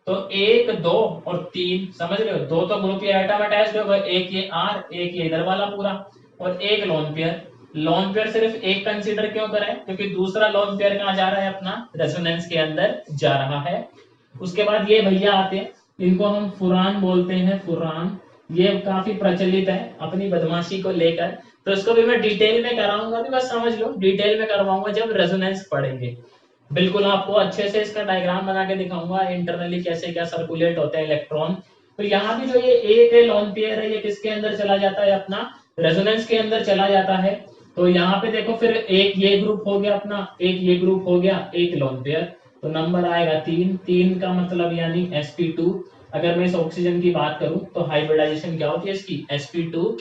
तो 1, 2 और 3, समझ रहे हो? 2 तो ग्रुप या एटम अटैच्ड होगा, एक ये R, एक ये इधर वाला पूरा, और एक लोन पेयर। लोन पेयर सिर्फ एक कंसीडर क्यों करें? क्योंकि दूसरा लोन पेयर कहाँ जा रहा है? अपना रेजोनेंस के अंदर जा रहा है। उसके बाद ये भैया आते हैं, इनको हम फुरान बोलते हैं, फुरान। ये काफी प्रचलित है अपनी बदमाशी को लेकर, तो इसको भी मैं डिटेल में कराऊंगा, भी बस समझ लो, डिटेल में करवाऊंगा जब रेजोनेंस पढ़ेंगे। बिल्कुल आपको अच्छे से इसका डायग्राम बना के दिखाऊंगा, इंटरनली कैसे क्या सर्कुलेट होते हैं इलेक्ट्रॉन। तो यहाँ भी जो ये एक है लोन पेयर है, ये किसके अंदर चला जाता है? अपना रेजोनेंस के अंदर चला जाता है। तो यहाँ पे देखो फिर एक ये ग्रुप हो गया अपना, एक ये ग्रुप हो गया, एक लोन पेयर, तो नंबर आएगा 3। 3 का मतलब यानी sp2। अगर मैं इस ऑक्सीजन की बात करूं तो हाइब्रिडाइजेशन क्या होती है इसकी? sp2।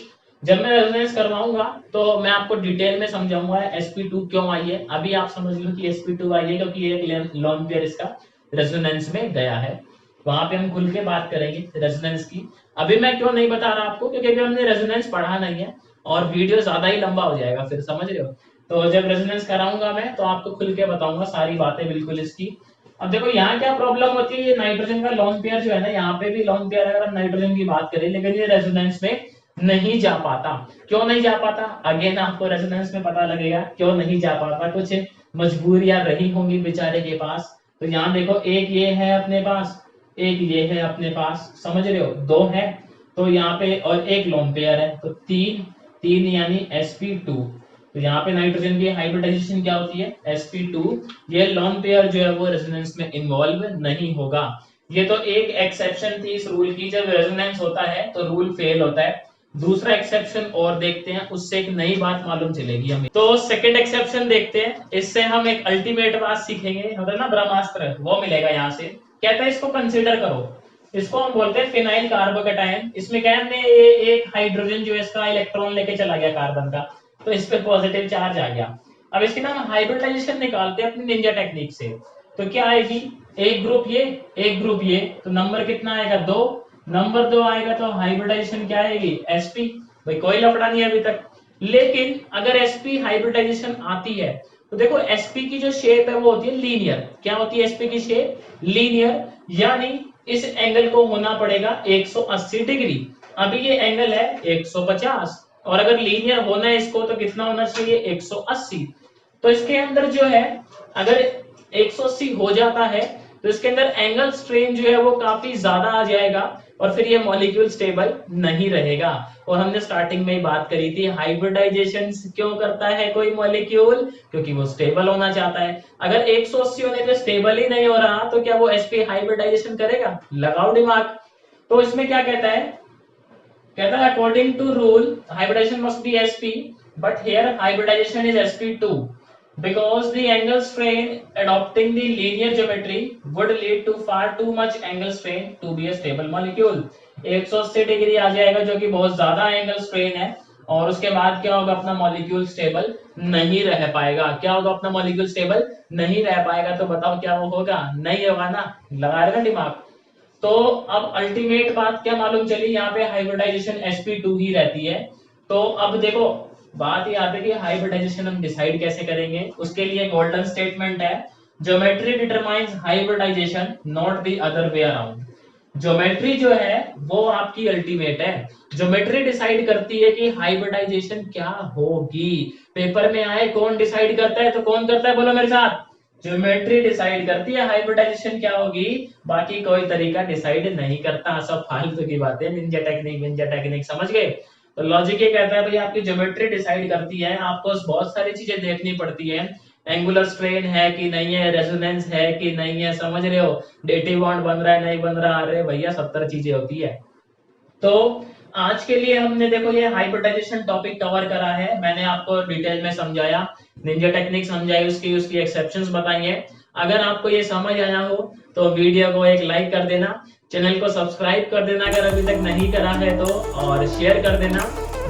जब मैं रेजोनेंस करवाऊंगा तो मैं आपको डिटेल में समझाऊंगा sp2 क्यों आई है। अभी आप समझ लो कि sp2 आई है क्योंकि एक लोन पेयर इसका रेजोनेंस में गया है, वहां पे हम खुल के बात करेंगे रेजोनेंस की। अभी मैं क्यों नहीं बता रहा आपको, क्योंकि अभी हमने रेजोनेंस पढ़ा नहीं है और वीडियो ज्यादा ही लंबा हो जाएगा फिर, समझ रहे हो? तो जब रेजोनेंस कराऊंगा मैं तो आपको खुल के बताऊंगा सारी बातें बिल्कुल इसकी। अब देखो यहाँ क्या प्रॉब्लम होती है, ये नाइट्रोजन का लोन पेयर जो है ना, यहाँ पे भी लोन पेयर अगर हम नाइट्रोजन की बात करें, लेकिन ये रेजोनेंस में नहीं जा पाता। क्यों नहीं जा पाता, अगेन आपको रेजोनेंस में पता लगेगा क्यों नहीं जा पाता। कुछ मजबूरियां रही होंगी बेचारे के पास। तो यहाँ देखो एक ये है अपने पास, एक ये है अपने पास, समझ रहे हो, दो है तो यहाँ पे, और एक लोन पेयर है तो तीन, तीन यानी sp2। तो यहाँ पे नाइट्रोजन की हाइब्रिडाइजेशन क्या होती है, sp2। ये लोन पेयर जो है वो रेजोनेंस में इन्वॉल्व नहीं होगा। ये तो एक एक्सेप्शन थी इस रूल की, जब रेजोनेंस होता है तो रूल फेल होता है। दूसरा एक्सेप्शन और देखते हैं, उससे एक नई बात मालूम चलेगी हमें। तो सेकंड एक्सेप्शन देखते हैं, इससे हम एक अल्टीमेट बात सीखेंगे, मतलब ना ब्रह्मास्त्र वो मिलेगा यहाँ से। कहता है इसको कंसीडर करो, इसको हम बोलते हैं फिनाइल कार्बोकेटायन। इसमें क्या है, ये एक हाइड्रोजन जो है इसका इलेक्ट्रॉन लेके चला गया कार्बन का, तो इस पे पॉजिटिव चार्ज आ गया। अब इसकी ना हम हाइब्रिडाइजेशन निकालते हैं अपनी निंजा टेक्निक से। तो क्या आएगी, एक ग्रुप ये, एक ग्रुप ये, तो नंबर कितना आएगा, दो। नंबर दो आएगा तो हाइब्रिडाइजेशन क्या आएगी, sp। भाई कोई लफड़ा नहीं है अभी तक। लेकिन अगर sp हाइब्रिडाइजेशन आती है तो देखो sp की जो शेप है वो होती है लीनियर। क्या होती है sp की शेप, लीनियर, यानी इस एंगल को होना पड़ेगा 180 डिग्री। अभी ये एंगल है 150, और अगर लीनियर होना है इसको तो कितना होना चाहिए, 180। तो इसके अंदर जो है अगर 180 हो जाता है तो इसके अंदर एंगल स्ट्रेन जो है वो काफी ज्यादा आ जाएगा, और फिर ये मॉलिक्यूल स्टेबल नहीं रहेगा। और हमने स्टार्टिंग में ही बात करी थी, हाइब्रिडाइजेशन क्यों करता है कोई मॉलिक्यूल, क्योंकि वो स्टेबल होना चाहता है। अगर 180 होने पे स्टेबल ही नहीं हो रहा तो क्या वो sp हाइब्रिडाइजेशन करेगा, लगाओ दिमाग। तो इसमें क्या कहता है, कहता है according to rule hybridisation must be sp, but here hybridisation is sp2 because the angle strain adopting the linear geometry would lead to far too much angle strain to be a stable molecule। 180 degree आ जाएगा जो कि बहुत ज्यादा angle strain है, और उसके बाद क्या होगा, अपना मॉलिक्यूल स्टेबल नहीं रह पाएगा। क्या होगा, अपना मॉलिक्यूल स्टेबल नहीं रह पाएगा। तो बताओ क्या वो होगा, नहीं होगा ना, लगाएगा दिमाग। तो अब अल्टीमेट बात क्या मालूम चली, यहाँ पे हाइब्रिडाइजेशन sp2 ही रहती है। तो अब देखो बात ये आती है कि हाइब्रिडाइजेशन हम डिसाइड कैसे करेंगे। उसके लिए गोल्डन स्टेटमेंट है, geometry determines hybridisation not the other way around. Geometry जो है वो आपकी अल्टीमेट है, ज्योमेट्री डिसाइड करती है कि हाइब्रिडाइजेशन क्या होगी। पेपर में आए कौन डिसाइड करता है, तो कौन करता है, बोलो मेरे साथ, ज्योमेट्री डिसाइड करती है हाइब्रिडाइजेशन क्या होगी, बाकी कोई तरीका डिसाइड नहीं करता। सब फालतू की बातें, निंजा टेक्निक समझ गए। तो लॉजिक ये कहता है भाई आपकी ज्योमेट्री डिसाइड करती है, आपको बहुत सारी चीजें देखनी पड़ती है, एंगुलर स्ट्रेन है कि नहीं है, रेजोनेंस है कि नहीं है, समझ रहे हो, डेटिव बॉन्ड बन रहा है नहीं बन रहा, अरे भैया 70 चीजें होती है। तो आज के लिए हमने देखो ये हाइब्रिडाइजेशन टॉपिक कवर करा है, मैंने आपको डिटेल में समझाया, निंजा टेक्निक समझाई, उसकी उसकी एक्सेप्शंस बताई है। अगर आपको ये समझ आया हो तो वीडियो को एक लाइक कर देना, चैनल को सब्सक्राइब कर देना अगर अभी तक नहीं करा है तो, और शेयर कर देना।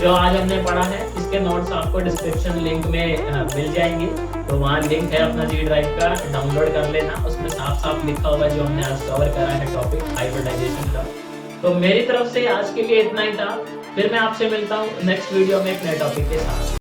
जो आज हमने पढ़ा है इसके नोट्स आपको डिस्क्रिप्शन लिंक में मिल जाएंगे, तो वहाँ लिंक है अपना जी ड्राइव का, डाउनलोड कर लेना। उसमें साफ साफ लिखा हुआ है जो हमने आज कवर करा है टॉपिक हाइब्रिडाइजेशन का। तो मेरी तरफ से आज के लिए इतना ही था, फिर मैं आपसे मिलता हूँ नेक्स्ट वीडियो में एक नए टॉपिक के साथ।